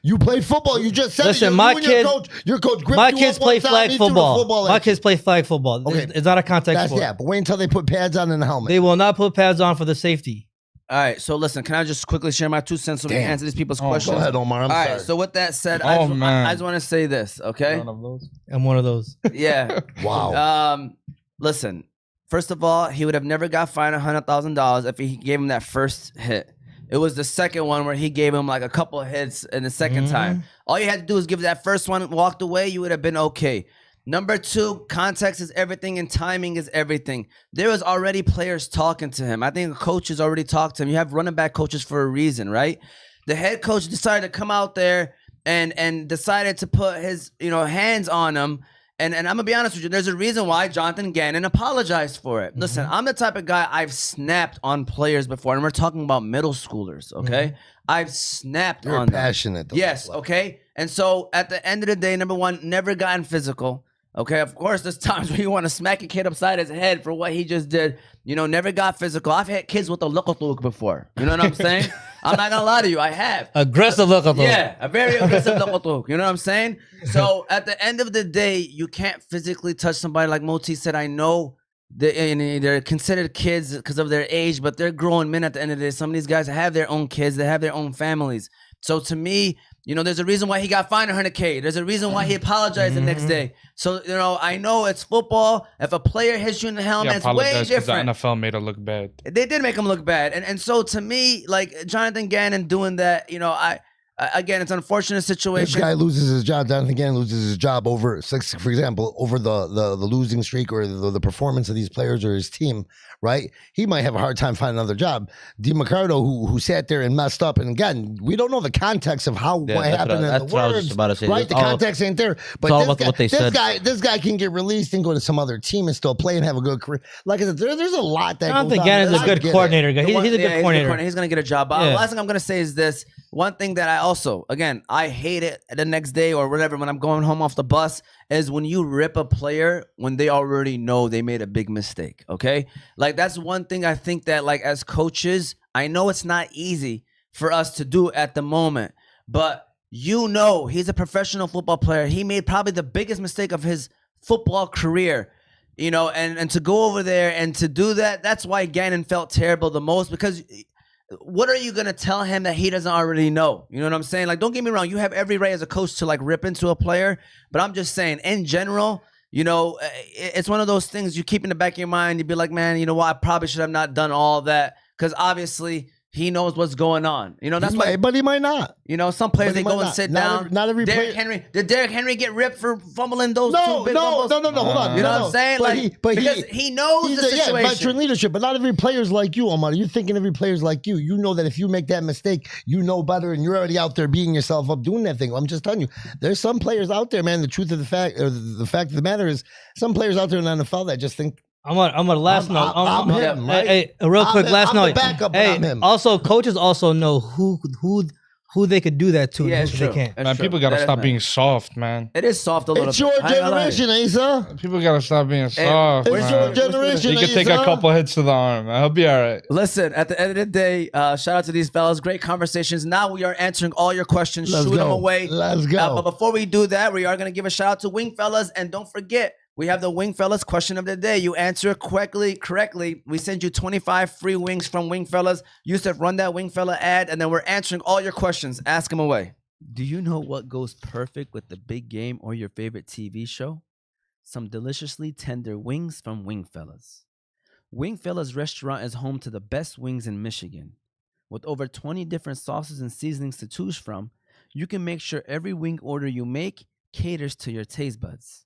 You played football. You just said Listen, it. my You and kid- your coach gripped My you kids up one play time, flag he threw the football. My at you. kids play flag football. Okay. It's not a contact That's sport. yeah, but wait until they put pads on and a helmet. They will not put pads on for the safety. All right, so listen, can I just quickly share my 2 cents so we can Damn. answer these people's Oh, questions? Go ahead, Omar. I'm All sorry. right, so with that said, Oh, man. I just want to say this, okay? One of those. I'm one of those. Yeah. Wow. Listen, first of all, he would have never got fined $100,000 if he gave him that first hit. It was the second one where he gave him like a couple of hits in the 2nd time. All you had to do was give that first one, walked away, you would have been okay. Number 2, context is everything and timing is everything. There was already players talking to him. I think coaches already talked to him. You have running back coaches for a reason, right? The head coach decided to come out there and decided to put his hands on him. And I'm gonna be honest with you, there's a reason why Jonathan Gannon apologized for it. Listen, I'm the type of guy, I've snapped on players before, and we're talking about middle schoolers, okay? I've snapped You're on them. passionate. Though. Yes, okay? And so at the end of the day, number 1, never gotten physical. Okay, of course, there's times where you want to smack a kid upside his head for what he just did. Never got physical. I've had kids with a look before. You know what I'm saying? I'm not gonna lie to you, I have. Aggressive look at Yeah, a very aggressive look. You know what I'm saying? So at the end of the day, you can't physically touch somebody. Like Moti said, I know they're considered kids because of their age, but they're grown men at the end of the day. Some of these guys have their own kids. They have their own families. So to me, there's a reason why he got fined $100K. There's a reason why he apologized the next day. So, I know it's football. If a player hits you in the helmet, He it's way apologized because the different. NFL made it look bad. They did make him look bad. And so to me, like Jonathan Gannon doing that, again, it's an unfortunate This situation. guy loses his job. Jonathan Gannon loses his job over, for example, over the losing streak or the performance of these players or his team, right? He might have a hard time finding another job. DiMarcardo, who sat there and messed up, and again, we don't know the context of what that's happened in that's the what I was words, just about to say. right? It's The all- context ain't there. But all this about guy, what they said. This guy can get released and go to some other team and still play and have a good career. Like I said, there's a lot that I don't goes think on. Gannon's I a good get it. coordinator. Guy. He's a good Yeah, coordinator. He's going to get a job. But Yeah. the last thing I'm going to say is this. One thing that I also, again, I hate it the next day or whatever when I'm going home off the bus is when you rip a player when they already know they made a big mistake, okay? Like, that's one thing I think that, like, as coaches, I know it's not easy for us to do at the moment, but he's a professional football player. He made probably the biggest mistake of his football career. And to go over there and to do that, that's why Gannon felt terrible the most, because what are you going to tell him that he doesn't already know? You know what I'm saying? Like, don't get me wrong. You have every right as a coach to, like, rip into a player. But I'm just saying, in general, it's one of those things you keep in the back of your mind. You'd be like, man, you know what? I probably should have not done all that. Because obviously he knows what's going on. That's why, But he might not. some players, But he they go might and not. sit Not down. every- not every Derrick player- Henry. Did Derrick Henry get ripped for fumbling those No, two big no, fumbles? hold on. You know no, what I'm saying? Because he knows he's the situation. veteran leadership, but not every player's like you, Omar. You're thinking every player's like you. You know that if you make that mistake, you know better, and you're already out there beating yourself up doing that thing. I'm just telling you, there's some players out there, man. The truth of the fact, or the fact of the matter is, some players out there in the NFL that just think. I'm on last note. I'm him, right? Hey, real quick, I'm last him. I'm note. the backup, but Hey, I'm him. also coaches also know who they could do that to Yeah, and it's who true. they can't. It's Man, true. people gotta That is stop nice. being soft, man. It is soft a little It's bit. your I ain't gonna lie. generation, Asa. People gotta stop being soft, It's your man. generation, He could take a Asa. couple hits to the arm. I'll be all right. Listen, at the end of the day, shout out to these fellas. Great conversations. Now we are answering all your questions. Let's Shoot them go. away. Let's go. But before we do that, we are going to give a shout out to Wing Fellas. And don't forget, we have the Wing Fellas question of the day. You answer correctly. We send you 25 free wings from Wing Fellas. Yusuf, run that Wing Fella ad, and then we're answering all your questions. Ask them away. Do you know what goes perfect with the big game or your favorite TV show? Some deliciously tender wings from Wingfellas. Wingfellas Restaurant is home to the best wings in Michigan. With over 20 different sauces and seasonings to choose from, you can make sure every wing order you make caters to your taste buds.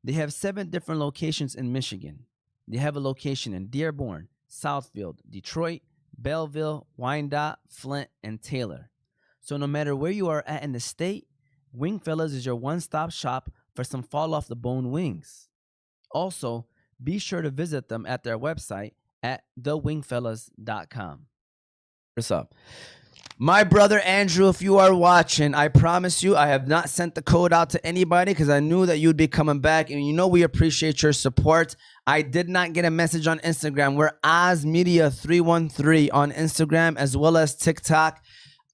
They have 7 different locations in Michigan. They have a location in Dearborn, Southfield, Detroit, Belleville, Wyandotte, Flint, and Taylor. So no matter where you are at in the state, Wingfellas is your one-stop shop for some fall-off-the-bone wings. Also, be sure to visit them at their website at thewingfellas.com. What's up? My brother Andrew, if you are watching, I promise you I have not sent the code out to anybody because I knew that you'd be coming back, and you know we appreciate your support. I did not get a message on Instagram. We're OzMedia313 on Instagram as well as TikTok.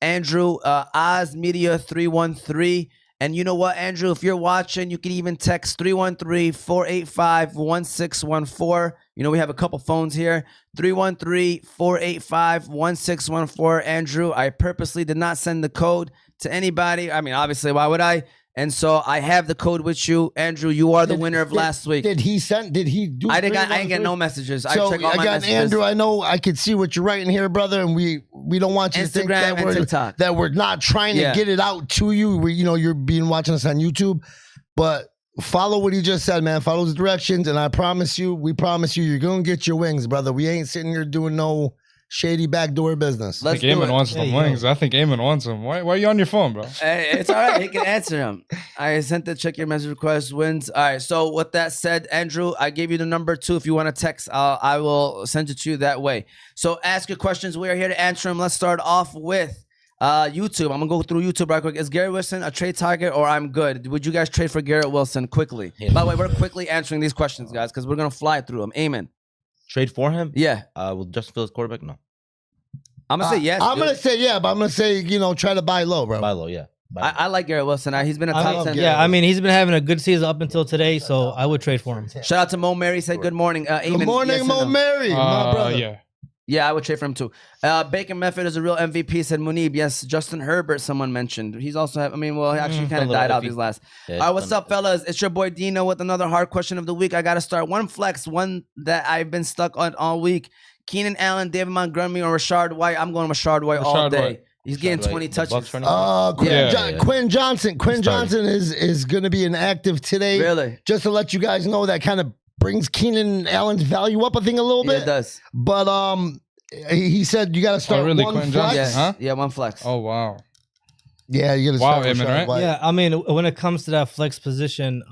Andrew, OzMedia313. And you know what, Andrew, if you're watching, you can even text 313-485-1614. You know, we have a couple phones here. 313-485-1614. Andrew, I purposely did not send the code to anybody. I mean, obviously, why would I? And so I have the code with you. Andrew, you are the winner of last week. Did he do? I didn't get no messages. I So check all my again, messages. Andrew, I know I could see what you're writing here, brother, and we don't want you to think Instagram and TikTok. that we're not trying to get it out to you. You're being watching us on YouTube, but follow what he just said, man. Follow his directions, and we promise you, you're gonna get your wings, brother. We ain't sitting here doing no shady backdoor business. I think Aymen wants them wings. I think Aymen wants them. Why are you on your phone, bro? Hey, it's all right. He can answer them. I sent the check your message request wins. All right. So with that said, Andrew, I gave you the number 2. If you want to text, I will send it to you that way. So ask your questions. We are here to answer them. Let's start off with YouTube. I'm gonna go through YouTube right quick. Is Garrett Wilson a trade target or I'm good? Would you guys trade for Garrett Wilson quickly? Yeah. By the way, we're quickly answering these questions, guys, because we're gonna fly through them. Amen. Trade for him? Yeah. With Justin Fields quarterback? No. I'm gonna say yes. I'm dude. gonna say yeah, but I'm gonna say try to buy low, bro. Buy low, yeah. I like Garrett Wilson. He's been a top 10. Yeah, I mean, he's been having a good season up until today, so I would trade for him. Shout out to Mo Mary. Said good morning. Amen. Good morning, Yes or Mo no? Mary, my brother. Yeah. Yeah, I would trade for him too. Bacon Method is a real MVP, said Munib. Yes, Justin Herbert, someone mentioned. He's also, he actually kind of little died out iffy. these last. Yeah, All right, what's up, fellas? It's your boy Dino with another hard question of the week. I got to start. One flex, one that I've been stuck on all week. Keenan Allen, David Montgomery, or Rashard White. I'm going Rashard White all Rashard day. White. He's getting Rashard 20 White. touches. Bucks running back. Quinn Johnson. Quinn Johnson is going to be inactive today. Really? Just to let you guys know, that kind of brings Keenan Allen's value up, I think, a little Yeah, bit. it does. But he said you got to start really, one Quinn flex. Johnson? Yeah, Huh? yeah, one flex. Oh, wow. Yeah, you got to Wow, start Aymen, Rashard right? White. Yeah, I mean, when it comes to that flex position,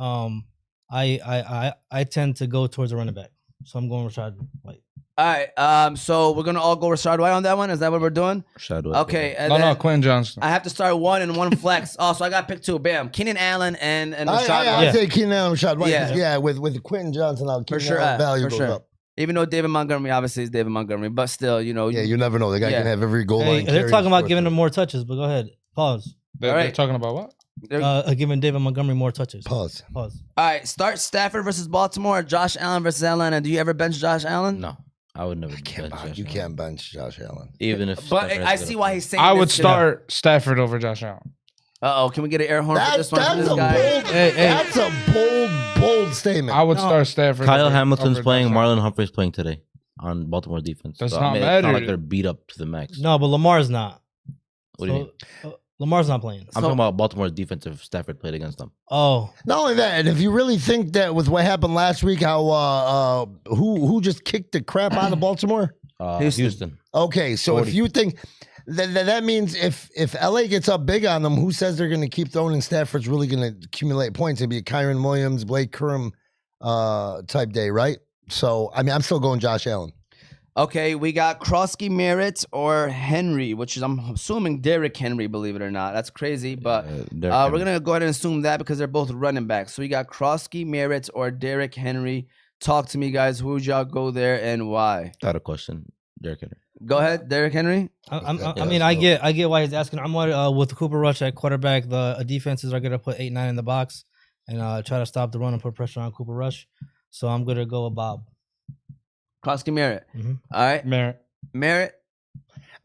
I tend to go towards a running back, so I'm going Rashard White. All right, so we're gonna all go Rashard White on that one. Is that what we're doing? Rashard White. Okay. And No, then Quinn Johnson. I have to start one and one flex. Oh, so I got pick 2. Bam. Keenan Allen and Rashard I White. say Keenan Allen, Rashard White. Yeah. Yeah, with Quinn Johnson, I'll For Keenan sure, Allen's value for goes sure. up. Even though David Montgomery obviously is David Montgomery, but still, Yeah, you never know. The guy Yeah. can have every goal Hey, line. they're carry talking about for giving us. him more touches, but go ahead. Pause. They're All right. talking about what? Giving David Montgomery more touches. Pause. Pause. All right, start Stafford versus Baltimore, or Josh Allen versus Atlanta. Do you ever bench Josh Allen? No, I would never. You bench can't bench Josh Allen. Even if. But Stafford I has to see go why to- he's saying I this would shit. start Stafford over Josh Allen. Uh-oh, can we get an air horn for this one? For That's this a guy? bold. Hey. That's a bold statement. I would start Stafford. Kyle over- Hamilton's over playing. Josh Allen. Marlon Humphrey's playing today on Baltimore defense. Does So, not It's matter. not like they're beat up to the max. No, but Lamar's not. What do you mean? Lamar's not playing. I'm talking about Baltimore's defense if Stafford played against them. Oh, Not only that, and if you really think that with what happened last week, how who just kicked the crap out of Baltimore? Houston. Okay, so 40. if you think that means if LA gets up big on them, who says they're going to keep throwing and Stafford's really going to accumulate points? It'd be a Kyron Williams, Blake Curran type day, right? So I mean, I'm still going Josh Allen. Okay, we got Krosky Merritt or Henry, which is, I'm assuming, Derrick Henry, believe it or not. That's crazy, but Derrick we're Henry. going to go ahead and assume that because they're both running backs. So we got Krosky Merritt or Derrick Henry. Talk to me, guys. Who would y'all go there and why? Got a question, Derrick Henry. Go ahead, Derrick Henry. I mean, I get why he's asking. I'm with Cooper Rush at quarterback. The defenses are gonna put 8-9 in the box and try to stop the run and put pressure on Cooper Rush. So I'm gonna go with Bob. Krosky Merritt. Mhm. All right. Merritt. Merritt.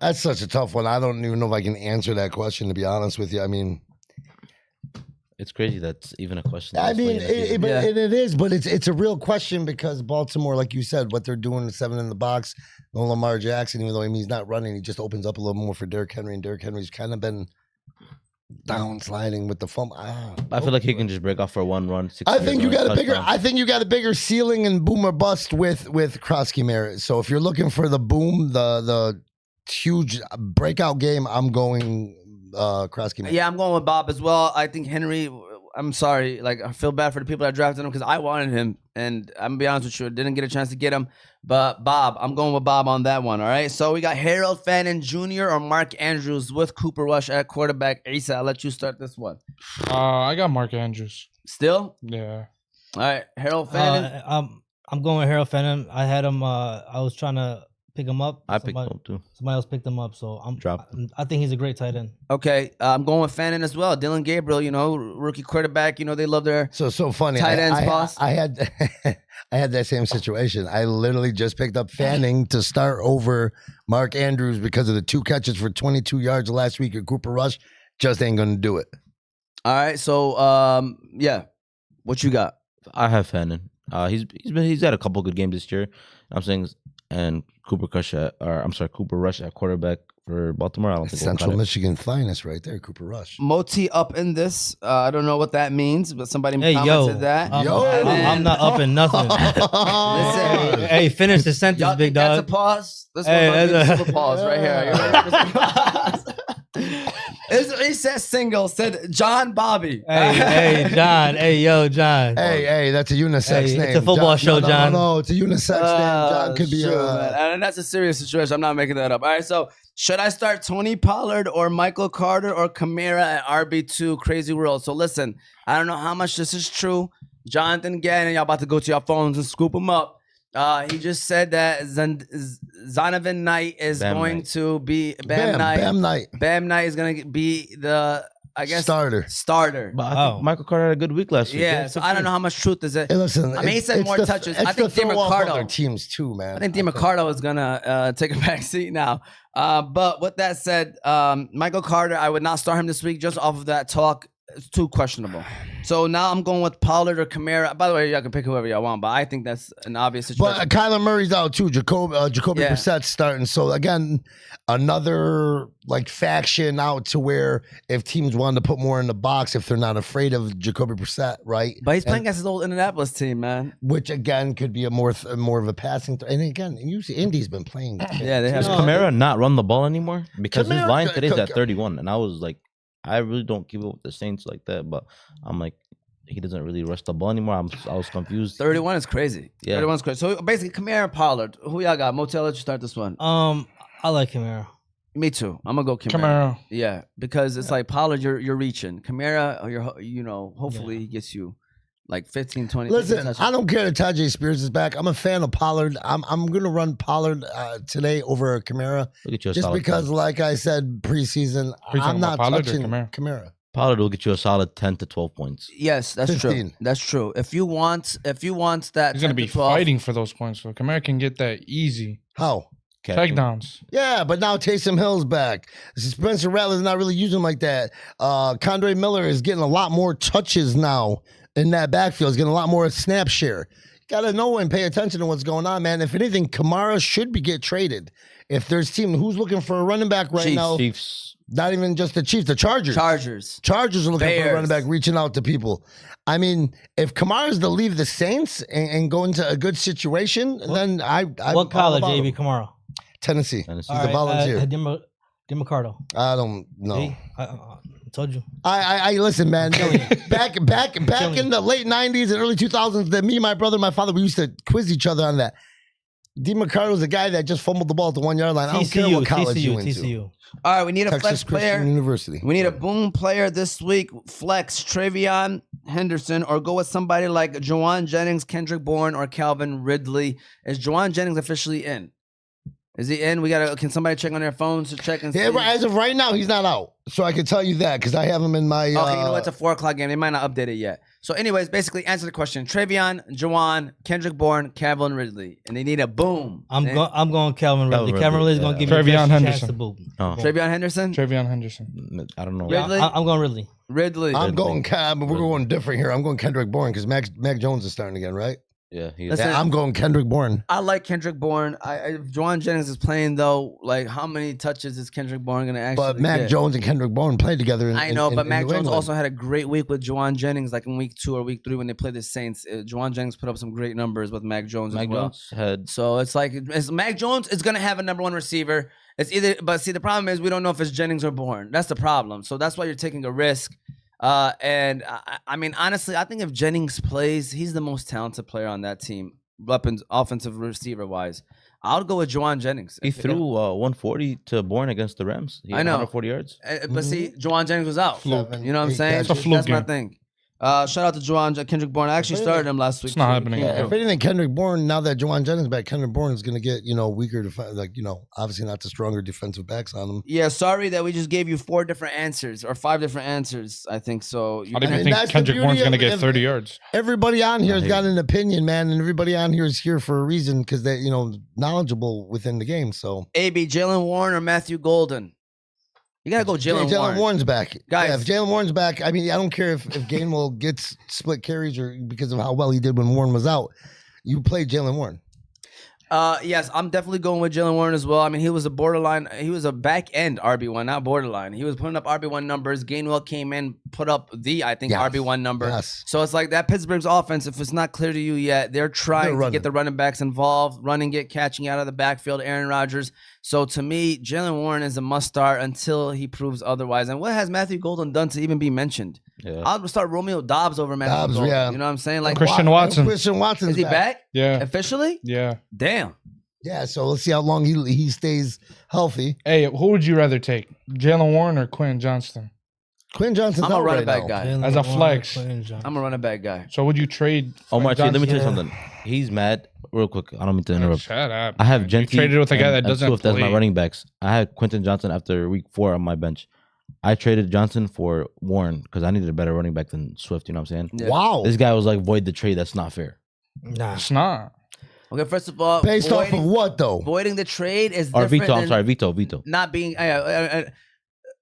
That's such a tough one. I don't even know if I can answer that question, to be honest with you. I mean, It's crazy that's even a question. I this late mean, in the season. it is, but it's a real question because Baltimore, like you said, what they're doing, 7 in the box, no Lamar Jackson, even though he's not running, he just opens up a little more for Derrick Henry, and Derrick Henry's kind of been downsliding with the fumble. I feel like he can just break off for one run. I think you got a bigger ceiling and boom or bust with Krosky Merritt. So if you're looking for the boom, the huge breakout game, I'm going Krosky Merritt. Yeah, I'm going with Bob as well. I think Henry. I'm sorry, like I feel bad for the people that drafted him because I wanted him, and I'm gonna be honest with you, didn't get a chance to get him. But Bob, I'm going with Bob on that one. All right. So we got Harold Fannin Jr. or Mark Andrews with Cooper Rush at quarterback. Issa, I'll let you start this one. I got Mark Andrews. Still? Yeah. All right, Harold Fannin. I'm going with Harold Fannin. I had him. I was trying to pick him up. I picked him up too. Somebody else picked him up, so Drop. I think he's a great tight end. Okay, I'm going with Fannin as well. Dylan Gabriel, rookie quarterback. They love their So funny. tight ends, boss. I had I had that same situation. I literally just picked up Fanning to start over Mark Andrews because of the 2 catches for 22 yards last week at Cooper Rush. Just ain't gonna do it. All right, so yeah, what you got? I have Fannin. He's had a couple good games this year. I'm saying, and Cooper Rush at quarterback for Baltimore. I don't think Central Michigan finest right there, Cooper Rush. Moti up in this. I don't know what that means, but somebody commented yo, that. I'm not up in nothing. Listen, Hey, finish the sentence, y'all big think that's a dog. pause? This Hey, one's that's a super pause right here. He said single, said John Bobby. Hey, John. Hey, yo, John. Hey, that's a unisex Hey, name. it's a football show, John. No, it's a unisex name. John could be and that's a serious situation. I'm not making that up. All right, so should I start Tony Pollard or Michael Carter or Kamara at RB2? Crazy world. So listen, I don't know how much this is true. Jonathan Gannon, y'all about to go to your phones and scoop him up. He just said that Zonovan Knight is going to be Bam Knight. Bam Knight is going to be the, I guess, starter. But I think Michael Carter had a good week last week. Yeah, so I don't know how much truth is it. Hey, listen, I mean, he said more touches. I think DeMarcado teams too, man. I think DeMarcado is gonna take a back seat now. But with that said, Michael Carter, I would not start him this week just off of that talk. It's too questionable. So now I'm going with Pollard or Kamara. By the way, y'all can pick whoever y'all want, but I think that's an obvious situation. But Kyler Murray's out too. Jacoby Brissett's starting. So again, another faction out to where if teams wanted to put more in the box, if they're not afraid of Jacoby Brissett, right? But he's playing against his old Indianapolis team, man. Which again could be a more of a passing. And again, usually Indy's been playing. Yeah, they have. Does Kamara not run the ball anymore? Because his line today is at 31, and I was like, I really don't keep up with the Saints like that, but I'm like, he doesn't really rush the ball anymore. I was confused. 31 is crazy. Yeah, 31 is crazy. So basically, Kamara and Pollard. Who y'all got? Motel, let you start this one. I like Kamara. Me too. I'm gonna go Kamara. Yeah, because it's like Pollard, you're reaching. Kamara, hopefully he gets you like 15, 20. Listen, I don't care that Tajay Spears is back. I'm a fan of Pollard. I'm gonna run Pollard today over Kamara. Just because, like I said, preseason, I'm not touching Kamara. Pollard will get you a solid 10 to 12 points. Yes, that's 15. True. That's true. If you want that, he's gonna be fighting for those points. So Kamara can get that easy. How? Takedowns. Yeah, but now Taysom Hill's back. Spencer Rattler's not really using him like that. Condre Miller is getting a lot more touches now in that backfield. He's getting a lot more snap share. You got to know and pay attention to what's going on, man. If anything, Kamara should get traded. If there's team who's looking for a running back right now. Chiefs. Not even just the Chiefs, the Chargers. Chargers are looking for a running back, reaching out to people. I mean, if Kamara's to leave the Saints and go into a good situation, then what college, JB Kamara? Tennessee. He's a volunteer. DeMarcado. I don't know. I told you. I listen, man. back in the late 90s and early 2000s, that me, my brother, and my father, we used to quiz each other on that. DeMarcado's a guy that just fumbled the ball at the 1 yard line. I don't care what college you went to. All right, we need a Texas flex player. Christian University. We need a boom player this week. Flex Travion Henderson, or go with somebody like Juwan Jennings, Kendrick Bourne, or Calvin Ridley. Is Juwan Jennings officially in? Is he in? Can somebody check on their phones to check and see? Yeah, as of right now, he's not out. So I can tell you that because I have him in my. Okay, you know it's a 4:00 game. They might not update it yet. So, anyways, basically answer the question: Travion, Juwan, Kendrick Bourne, Calvin Ridley, and they need a boom. I'm going Calvin Ridley. Calvin Calvin Ridley's Ridley, going to give yeah. you the Travion best chance Henderson. to boom. Oh. Travion Henderson, Travion Henderson. I don't know. Ridley? I'm going Ridley. Ridley. I'm going Cam, but we're going different here. I'm going Kendrick Bourne because Mac Jones is starting again, right? Yeah, Listen, Yeah, I'm going Kendrick Bourne. I like Kendrick Bourne. If Juwan Jennings is playing though, like how many touches is Kendrick Bourne going to actually But Mac get? Jones and Kendrick Bourne played together. I know, but Mac New Jones England. also had a great week with Juwan Jennings, like in week 2 or week 3 when they played the Saints. Juwan Jennings put up some great numbers with Mac Jones Mac as well. Jones had So it's like Mac Jones is gonna have a number 1 receiver. It's either, but see, the problem is we don't know if it's Jennings or Bourne. That's the problem. So that's why you're taking a risk. And I mean, honestly, I think if Jennings plays, he's the most talented player on that team, weapons, offensive receiver wise. I'll go with Juwan Jennings. he threw 140 to Bourne against the Rams. He I had know. 140 yards. But see, Juwan Jennings was out. Fluke. You know what I'm 8 saying? catches. It's a fluke That's my game. thing. Shout out to Kendrick Bourne. I actually started him last week. It's not too. happening. Yeah, if anything, Kendrick Bourne, now that Juwan Jennings back, Kendrick Bourne is going to get, weaker, obviously not the stronger defensive backs on him. Yeah, sorry that we just gave you 4 different answers or 5 different answers. I think so. I don't I mean, even that's think the Kendrick beauty Bourne's going to of- get of- 30 yards. Everybody on here has I got hear an opinion, man, and everybody on here is here for a reason because they're, knowledgeable within the game. So, AB, Jalen Warren or Matthew Golden? You gotta go Jalen Warren. Warren's back. Guys. Yeah, if Jalen Warren's back, I mean, I don't care if Gainwell gets split carries or because of how well he did when Warren was out. You play Jalen Warren. Yes, I'm definitely going with Jalen Warren as well. I mean, he was a back end RB1, not borderline. He was putting up RB1 numbers. Gainwell came in, put up Yes. RB1 number. Yes. So it's like that Pittsburgh's offense, if it's not clear to you yet, they're trying to running. get the running backs involved, catching out of the backfield, Aaron Rodgers. So to me, Jalen Warren is a must start until he proves otherwise. And what has Matthew Golden done to even be mentioned? Yeah. I'll start Romeo Dobbs over Matthew Dobbs, Golden. yeah. You know what I'm saying? Like, Christian why? Watson. Christian Watson's Is he back? Yeah. Officially? Yeah. Damn. Yeah, so let's see how long he stays healthy. Hey, who would you rather take? Jalen Warren or Quinn Johnston? Quinn Johnson's I'm a out running right back now. guy. Jalen As a Warren, flex. Quentin Johnson. I'm a running back guy. So would you trade? Oh my, Quinn let me tell you Johnston? something. He's mad. Real quick, I don't mean to interrupt. Shut up. I have man. Gentry. You traded with a guy that and doesn't Swift as my play. running backs. I had Quentin Johnson after week 4 on my bench. I traded Johnson for Warren because I needed a better running back than Swift. You know what I'm saying? Yeah. Wow. This guy was like, void the trade. That's not fair. Nah. It's not. Okay, first of all, Based off of what, though? voiding the trade is Or different Vito. I'm than sorry, Vito. not being.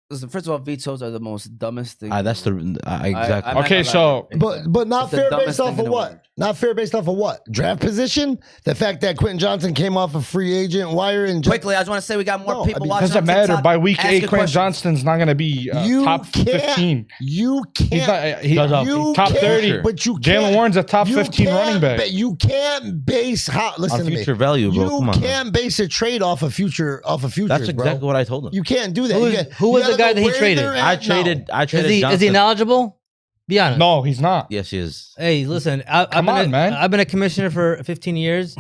Listen, first of all, vetoes are the most dumbest thing. That's the exactly. I'm not Okay, gonna so lie. But not It's the fair dumbest based off thing in of the what? world. Not fair based off of what? Draft position? The fact that Quentin Johnson came off a free agent wire and just, Quickly, I just want to say we got more No, I people mean, watching. doesn't on matter. TikTok By week asking 8, Quinn questions. Johnston's not going to be you top can't, 15. You He's can't. not. He, You top can't, 30. But you Jalen can't- Warren's a top you 15 running can't back. You can't base how. Listen On to me. future value, bro. You Come on. can't base a trade off of future. That's exactly what I told him. You can't do that. Who You is- got- who you was the gotta guy go that he where traded? they're I at now. traded Is he Johnson. knowledgeable? Be honest. No, he's not. Yes, he is. Hey, listen. I've Come been on, man. I've been a commissioner for 15 years,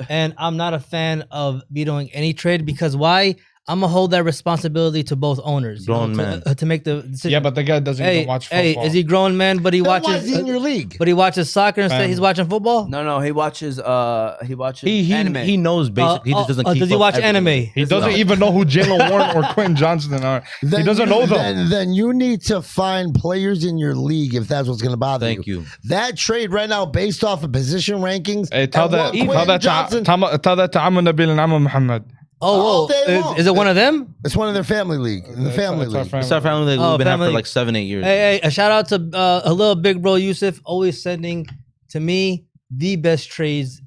and I'm not a fan of vetoing any trade because why? I'm gonna hold that responsibility to both owners. Grown man. To make the decision. Yeah, but the guy doesn't hey, even watch football. hey, is he grown man? But he Then why is watches. he in your league? But he watches soccer instead. Fam. He's watching football. No, he watches. Anime. He knows basic. He just doesn't keep Does he up watch everything. anime? He doesn't even know who Jalen Warren or Quinn Johnston are. He doesn't know them. Then you need to find players in your league if that's what's going to bother Thank you. That trade right now, based off of position rankings. Hey, tell and that what to Quentin Johnson- Amu Nabil and Amu Muhammad. All Oh, day long. whoa. Is it one of them? It's one of their family league. In the family It's our league. family. It's our family. Oh, We've been out family. for like 7-8 years. Hey, a shout out to a little big bro Yusuf, always sending to me the best trades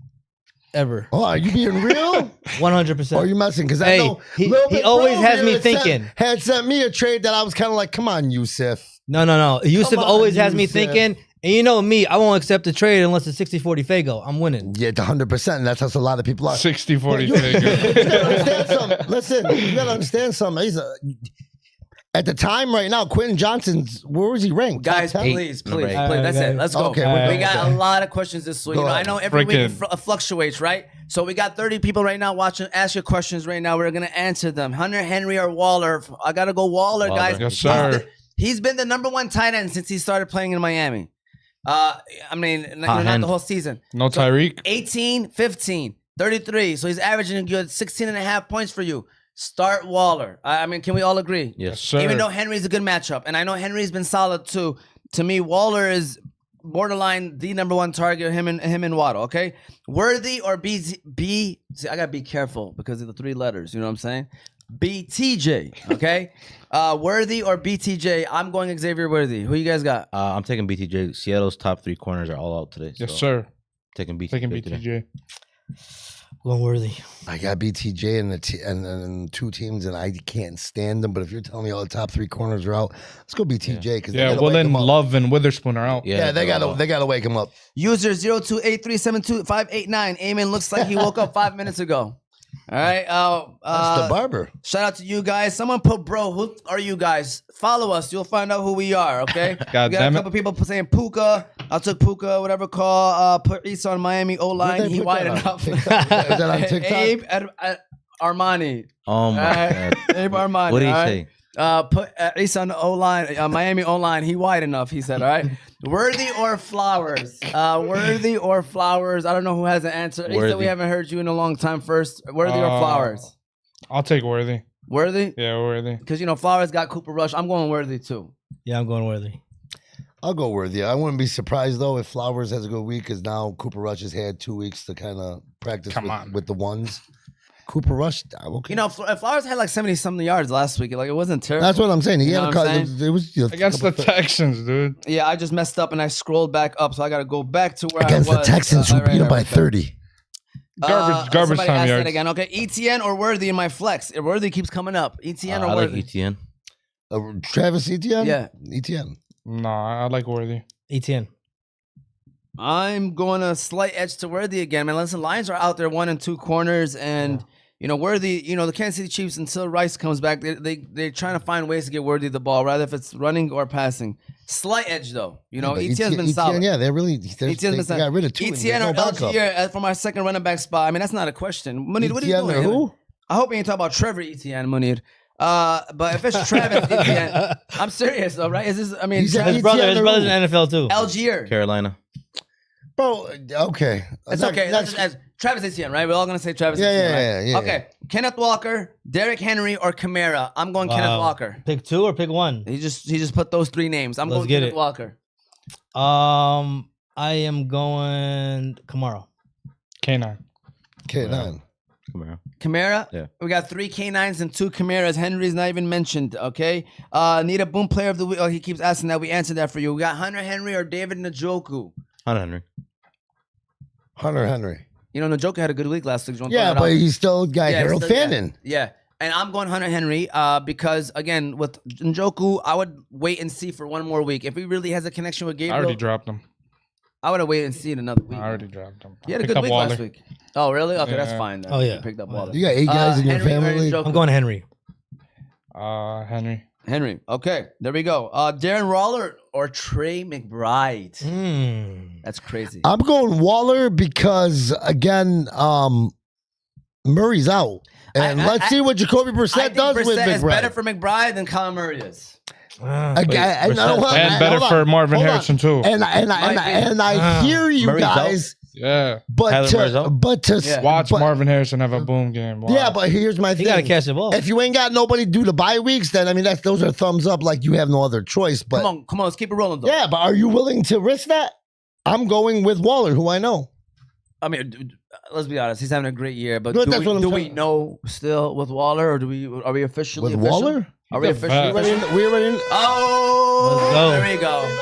ever. Oh, are you being real? 100%. Or are you messing? Because Hey, I know he Lil Big always Bro has here me had sent- thinking. Had sent me a trade that I was kind of like, come on, Yusuf. No. Yusuf Come on, always has me Yusuf. thinking, and you know me, I won't accept the trade unless it's 60-40 Fago. I'm winning. Yeah, it's 100%. And that's how a lot of people are. 60-40 You figure. gotta understand something. Listen, you gotta understand something. At the time right now, Quentin Johnson's, where was he ranked? Guys, Top 10? please. Number 8. That's it. Let's go. Okay, we we're got good. a lot of questions this week. Go You know, I ahead. know every week it Freaking- fluctuates, right? So we got 30 people right now watching. Ask your questions right now. We're gonna answer them. Hunter Henry or Waller? I gotta go Waller, Waller. guys. Yes, sir. He's been the number 1 tight end since he started playing in Miami. I mean, not hand. the whole season. No Tyreek. 18, 15, 33. So he's averaging a good 16.5 points for you. Start Waller. I mean, can we all agree? Yes. Sir. Even though Henry's a good matchup, and I know Henry's been solid too. To me, Waller is borderline the number one target, him and Waddle, okay? Worthy or B? See, I gotta be careful because of the 3 letters. You know what I'm saying? BTJ, okay? Worthy or BTJ? I'm going Xavier Worthy. Who you guys got? I'm taking BTJ. Seattle's top 3 corners are all out today. Yes, so sir. Taking BTJ. Taking today. BTJ. Going Worthy. I got BTJ and 2 teams, and I can't stand them. But if you're telling me all the top 3 corners are out, let's go BTJ. Because Yeah, Willen, Love, and Witherspoon are out. Yeah, they gotta wake him up. User 0283725589. Aymen looks like he woke up 5 minutes ago. All right. That's the barber. Shout out to you guys. Someone put, bro, who are you guys? Follow us. You'll find out who we are, okay? God we got damn a it. couple people saying Puka. I took Puka, whatever call. Put Issa on Miami O-line. Where'd they He put wide that on? enough. Is that on TikTok? Abe Armani. Oh my god. Abe Armani. What did he all right? say? Put Issa on the O-line, Miami O-line. He wide enough, he said, all right? Worthy or Flowers? Worthy or Flowers? I don't know who has the answer. Issa, Worthy. we haven't heard you in a long time first. Worthy or Flowers? I'll take Worthy. Worthy? Yeah, Worthy. Because, Flowers got Cooper Rush. I'm going Worthy, too. Yeah, I'm going Worthy. I'll go Worthy. I wouldn't be surprised though if Flowers has a good week, because now Cooper Rush has had 2 weeks to kind of practice with the ones. Cooper Rush, okay. Flowers had like 70-something yards last week. Like, it wasn't terrible. That's what I'm saying. He You had know a what I'm couple. saying? It was Against the Texans, dude. Yeah, I just messed up and I scrolled back up, so I got to go back to where against I the was. Texans who beat him by 30. Garbage somebody time asked yards. that again. Okay, ETN or Worthy in my flex? Worthy keeps coming up. ETN or I like Worthy? ETN. Travis Etienne? Yeah. Etienne. No, I like Worthy. ETN. I'm going a slight edge to Worthy again, man. Listen, Lions are out there 1 and 2 corners, and Worthy. The Kansas City Chiefs, until Rice comes back, they're trying to find ways to get Worthy the ball, rather if it's running or passing. Slight edge though. Etienne's been solid. Yeah, they Etienne's been got solid. rid of 2. Etienne or Algier for my second running back spot. I mean, that's not a question. Munir, what are you Etienne or doing? who? I hope you ain't talking about Trevor Etienne, Munir. But if it's Travis Etienne, I'm serious though, right? Is this? I mean, He said Travis, His brother's Etienne or in the NFL too. Algier. Carolina. Bro, okay. It's okay. Let's just ask Travis Etienne, right? We're all gonna say Travis Yeah, Etienne, yeah, right? yeah. Okay. Kenneth Walker, Derrick Henry, or Kamara? I'm going Kenneth Walker. Pick 2 or pick 1? He just put those 3 names. I'm Let's going get Kenneth it. Walker. I am going Kamara. K9. K9. Kamara? Yeah. We got 3 K9s and 2 Kamaras. Henry's not even mentioned, okay? Need a boom player of the week. Oh, he keeps asking that. We answered that for you. We got Hunter Henry or David Njoku. Hunter Henry. Hunter Henry. Njoku had a good week last week. Yeah, but he's still got Harold still- Fannin. Yeah. And I'm going Hunter Henry because, again, with Njoku, I would wait and see for 1 more week. If he really has a connection with I Gabriel, already dropped him. I would have waited and seen another week. I already dropped him. He had a Pick good up week Waller. last week. Oh, really? Okay, that's Yeah. fine then. Oh, yeah. You picked up Waller. You got 8 guys in your Henry or family league? Njoku? I'm going Henry. Henry. Henry. Okay, there we go. Darren Waller or Trey McBride? That's crazy. I'm going Waller because, again, Murray's out. And let's see what Jacoby I Brissett think does with Brissett is better McBride. for McBride than Colin Murray is. Again, and better for Marvin Harrison too. And I hear you Murray's out. guys, Yeah. but Kyler Murray's out? Yeah. Watch but- Marvin Harrison have a boom game. Watch. Yeah, but here's my He thing. got to catch the ball. If you ain't got nobody due to bye weeks, then I mean those are thumbs up. Like you have no other choice. But Come on, let's keep it rolling though. yeah, but are you willing to risk that? I'm going with Waller, who I know. I mean, let's be honest. He's having a great year, but No, that's what I'm do we saying. know still with Waller, or are we officially With official? Waller? Are we He's a officially? vet. We already. Oh, Let's go. there we go.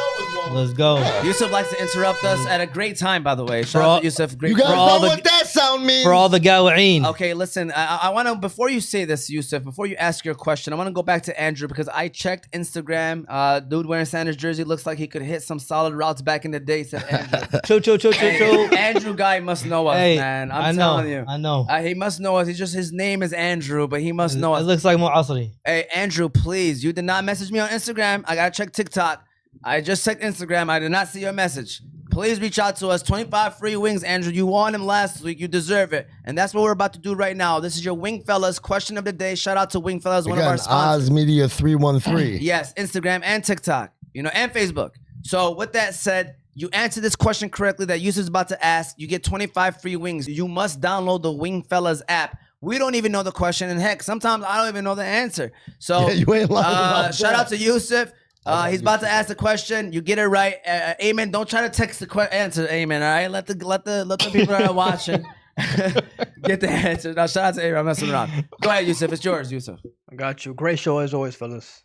Let's go. Yusuf likes to interrupt us at a great time, by the way. Shout For out all- to Yusuf. Great You guys For know all the- what that sound means? For all the Gawa'een. Okay, listen, I want to, before you say this, Yusuf, before you ask your question, I want to go back to Andrew because I checked Instagram. Dude wearing Sanders jersey looks like he could hit some solid routes back in the day, said Andrew. Cho. Andrew guy must know us, Hey, man. I I'm know. telling you. I know. He must know us. His name is Andrew, but he must know It us. looks like Mu'asri. Hey, Andrew, please, you did not message me on Instagram. I got to check TikTok. I just checked Instagram. I did not see your message. Please reach out to us. 25 free wings, Andrew. You won him last week. You deserve it. And that's what we're about to do right now. This is your Wing Fellas question of the day. Shout out to Wing Fellas, one of our Again, sponsors. Oz Media 313. Yes, Instagram and TikTok, and Facebook. So with that said, you answer this question correctly that Yusuf's about to ask, you get 25 free wings. You must download the Wing Fellas app. We don't even know the question, and heck, sometimes I don't even know the answer. So Yeah, you ain't lying about shout that. out to Yusuf. He's about to ask the question. You get it right. Aymen, don't try to text the answer, Aymen. All right, let the people that are watching get the answer. Now, shout out to Aymen. I'm messing around. Go ahead, Yusuf. It's yours, Yusuf. I got you. Great show as always, fellas.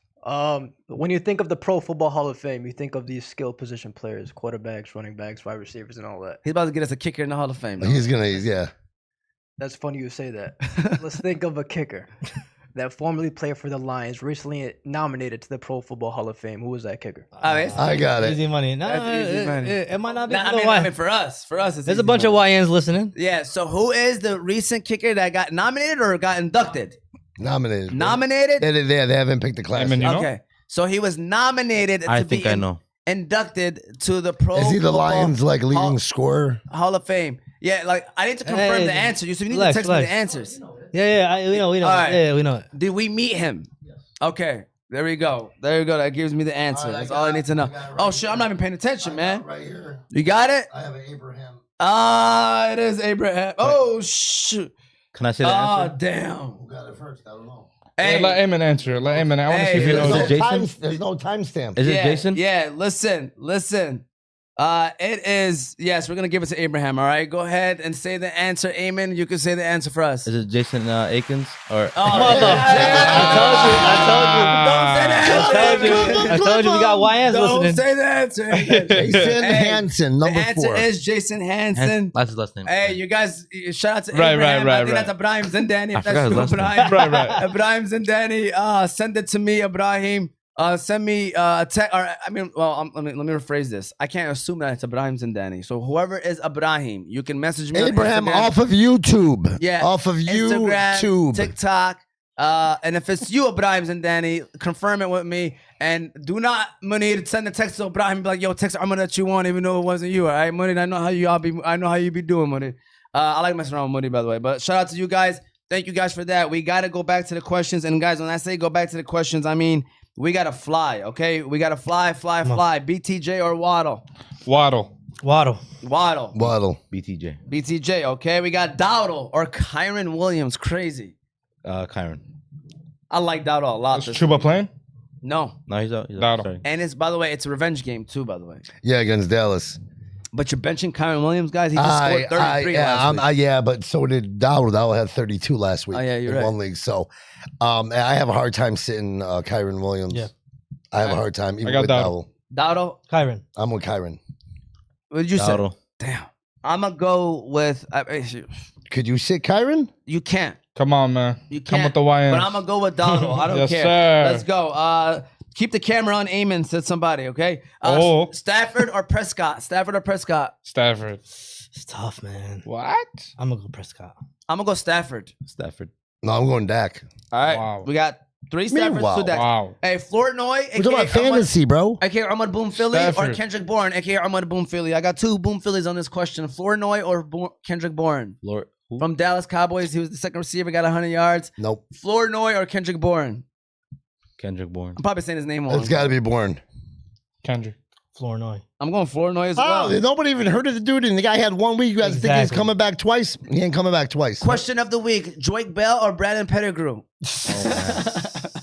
When you think of the Pro Football Hall of Fame, you think of these skill position players, quarterbacks, running backs, wide receivers, and all that. He's about to get us a kicker in the Hall of Fame. Yeah. That's funny you say that. Let's think of a kicker that formerly played for the Lions, recently nominated to the Pro Football Hall of Fame. Who was that kicker? I got it. Easy money. No, That's easy money. It might not be. Nah, for the I Y. mean, for us, it's There's a easy bunch money. of YNs listening. Yeah. So, who is the recent kicker that got nominated or got inducted? Nominated. Nominated. They haven't picked the class. Aymen, you know? Okay. So he was nominated I to think be I know. inducted to the Pro Is he the Football Lions like leading Hall, scorer? Hall of Fame? Yeah, like I need to confirm Hey, the answer. You need Lex, to text me Lex. the answers. Yeah, we know. All right. Yeah, we know it. Did we meet him? Yes. Okay. There we go. That gives me the answer. That's all I need to know. Oh shit, I'm not even paying attention, man. Right here. You got it? I have an Abraham. It is Abraham. Oh shoot. Can I say the Oh answer? damn. Who got it first? I don't know. Hey. Let Aymen answer. Let Aymen. I want to see if he Hey, knows Is it. it Jason? There's no timestamp. Is it Yeah, Jason? Yeah, listen. It is, yes, we're going to give it to Abraham, all right? Go ahead and say the answer, Aymen. You can say the answer for us. Is it Jason Akins? Or I told you we got YNs Don't listening. say the answer. Jason Hey, Hansen, number The answer 4. is Jason Hansen. That's his last name. Hey, you guys, shout out to Right, Abraham. right, I think right. that's Ibrahim Zindani. I If forgot that's his you, last name. Ibrahim. Right, right. Ibrahim Zindani. Send it to me, Ibrahim. Send me a text. Let me rephrase this. I can't assume that it's Ibrahim Zindani. So whoever is Ibrahim, you can message me. on Abraham Instagram. off of YouTube. Yeah, Off of Instagram, YouTube. TikTok. And if it's you, Ibrahim Zindani, confirm it with me. And do not, Money, send a text to Ibrahim and be like, yo, text Arma that you want, even though it wasn't you. All right, Money, I know how you be doing, Money. I like messing around with Money, by the way. But shout out to you guys. Thank you guys for that. We got to go back to the questions. And guys, when I say go back to the questions, I mean, we got to fly, okay? We got to fly. BTJ or Waddle? Waddle. Waddle. Waddle. BTJ. BTJ, okay? We got Dowdle or Kyron Williams. Crazy. Kyron. I like Dowdle a lot. Is this Chuba playing? No. No, he's out. He's Dowdle. out. Sorry. And it's, by the way, it's a revenge game too, by the way. Yeah, against Dallas. But you're benching Kyron Williams, guys. He just scored 33 last week. Yeah, but so did Dowdle. Dowdle had 32 last week. Oh, yeah, you're in right. one league. So I have a hard time sitting Kyron Williams. Yeah. I have a hard time even I got with Dowdle. Dowdle. Dowdle, Kyron. I'm with Kyron. what did you say? Dowdle. Damn. I'm going to go with, Could you sit Kyron? you can't. Come on, man. You Come can't. with the YN. But I'm going to go with Dowdle. I don't Yes, care. sir. Let's go. Keep the camera on Aymen, said somebody, okay? Oh. Stafford or Prescott? Stafford. Stafford. It's tough, man. What? I'm gonna go Prescott. I'm going to go Stafford. Stafford. No, I'm going Dak. All right. Wow. We got 3 Staffords, Meanwhile, 2 Dacks. Wow. Hey, Flournoy, We're talking about fantasy, bro. aka Ahmad Boom Philly, or Stafford. Kendrick Bourne, aka Ahmad Boom Philly. I got 2 Boom Phillies on this question. Flournoy or Kendrick Bourne? Lord. Who? From Dallas Cowboys, he was the second receiver, got 100 yards. Nope. Flournoy or Kendrick Bourne? Kendrick Bourne. I'm probably saying his name wrong. It's got to be Bourne. Kendrick. Flournoy. I'm going Flournoy as Oh, well. nobody even heard of the dude, and the guy had 1 week. You guys think he's Exactly. coming back twice? He ain't coming back twice. Question of the week: Joik Bell or Brandon Pettigrew?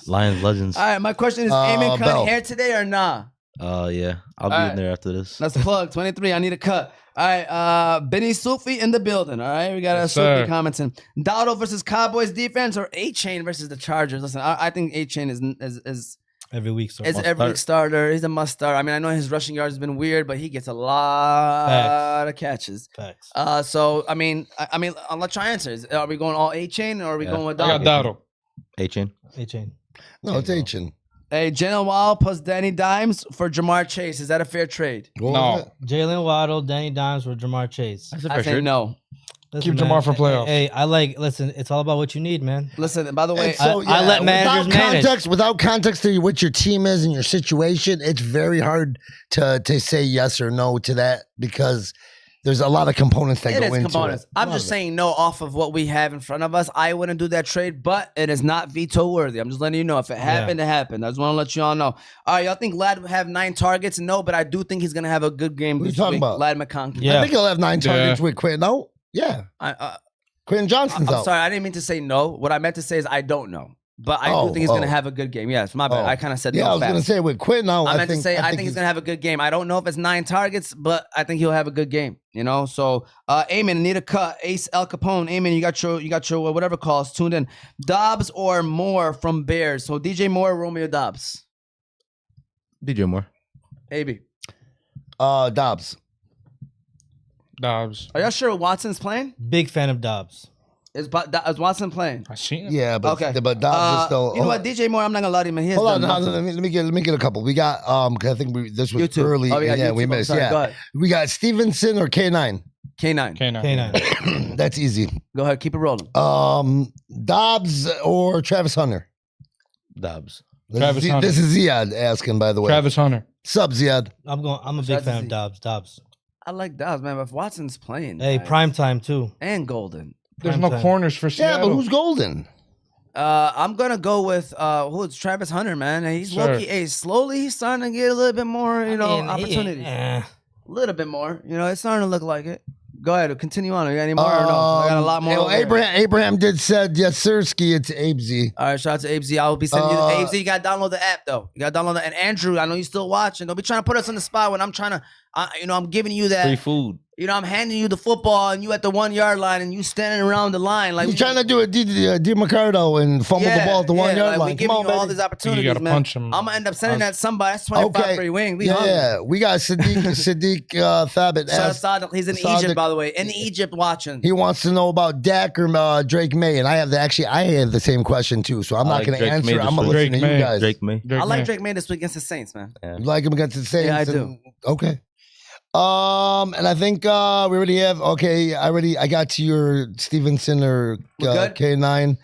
Lions legends. All right, my question is: Aymen Bell. cutting hair today or nah? Yeah. I'll be All right. in there after this. Let's plug 23. I need a cut. All right, Benny Sufi in the building. All right, we got a Yes, Sufi sir. commenting. Dowdle versus Cowboys defense or A-Chain versus the Chargers. Listen, I think A-Chain is Every week, so every start. week starter. He's a must start. I mean, I know his rushing yards has been weird, but he gets a lot of catches. facts. So I mean, I'll let you answer. Are we going all A-Chain or are we Yeah. going with I Dowdle? got Dowdle. A-Chain. A-Chain. No, it's Achin. Hey, Jalen Wall plus Danny Dimes for Jamar Chase. Is that a fair trade? No. Jalen Waddle, Danny Dimes for Jamar Chase. That's a I fair say shirt. no. Listen, Keep Jamar for playoffs. Hey, listen, it's all about what you need, man. Listen, by the way, And so, I let managers without manage. context, without context to what your team is and your situation, it's very hard to say yes or no to that because there's a lot of components that it go is into components. it. I'm just saying no off of what we have in front of us. I wouldn't do that trade, but it is not veto worthy. I'm just letting you know. If it happened, it happened. I just want to let you all know. All right, y'all think Lad will have 9 targets? No, but I do think he's going to have a good game Who you this talking week. about? Lad McConkey. Yeah. I think he'll have 9 targets Yeah. with Quentin. No, yeah, I'm Quentin Johnson's out. sorry. I didn't mean to say no. What I meant to say is I don't know. But I do think he's going to have a good game. Yes, my bad. I kind of said I was fast. going to say with Quinn now. I meant to say I think he's going to have a good game. I don't know if it's 9 targets, but I think he'll have a good game. So Aymen, need a cut. Ace Al Capone. Aymen, you got your whatever calls tuned in. Dobbs or Moore from Bears. So DJ Moore, Romeo Dobbs. DJ Moore. AB. Dobbs. Dobbs. Are y'all sure Watson's playing? Big fan of Dobbs. Is Watson playing? I seen it. Yeah, but Okay. but Dobbs is still. You know what, DJ Moore? I'm not gonna lie to him. He has Hold on, done no, nothing. let me get a couple. We got 'cause I think this was YouTube. early. Oh, we got yeah, YouTube. we I'm missed. sorry. Yeah, Go ahead. we got Stevenson or K9. K9. K9. That's easy. Go ahead, keep it rolling. Dobbs or Travis Hunter. Dobbs. Travis Hunter. This is Ziad asking, by the way. Travis Hunter. Sub Ziad. I'm a big Shout out fan to of Z. Dobbs. Dobbs. I like Dobbs, man. But if Watson's playing, Hey, guys, prime time too. and Golden. There's Prime no time. corners for Yeah, Seattle. but who's golden? I'm gonna go with it's Travis Hunter, man. He's Sure. low-key. Hey, slowly he's starting to get a little bit more, opportunity. A little bit more. It's starting to look like it. Go ahead, continue on. You got any more or no? I got a lot more. over here. Abraham did said yes, Sirski. It's Abesy. All right, shout out to Abesy. I will be sending you Abesy. You gotta download the app though. You gotta download it. And Andrew, I know you're still watching. Don't be trying to put us on the spot when I'm trying to. I'm giving you that. Free food. I'm handing you the football and you at the 1 yard line and you standing around the line like He's trying to do a DiMarcardo and fumble the ball at the 1 yard like, line. We giving you all these You opportunities, gotta man. punch him. I'm gonna end up sending that somebody. That's 25 for your wing. We hungry. Yeah, we got Sadiq Thabit. Shout out Sadiq. He's in Sadiq. Egypt, by the way. In Egypt watching. He wants to know about Dak or Drake May, and I have the same question too. So I'm I not like going to Drake answer. May I'm this going to week. listen to you Drake May. guys. Drake May. I like Drake May this week against the Saints, man. Yeah. You like him against the Saints? Yeah, I do. Okay. And I think we already have. Okay, I got to your Stevenson or We're good? K9.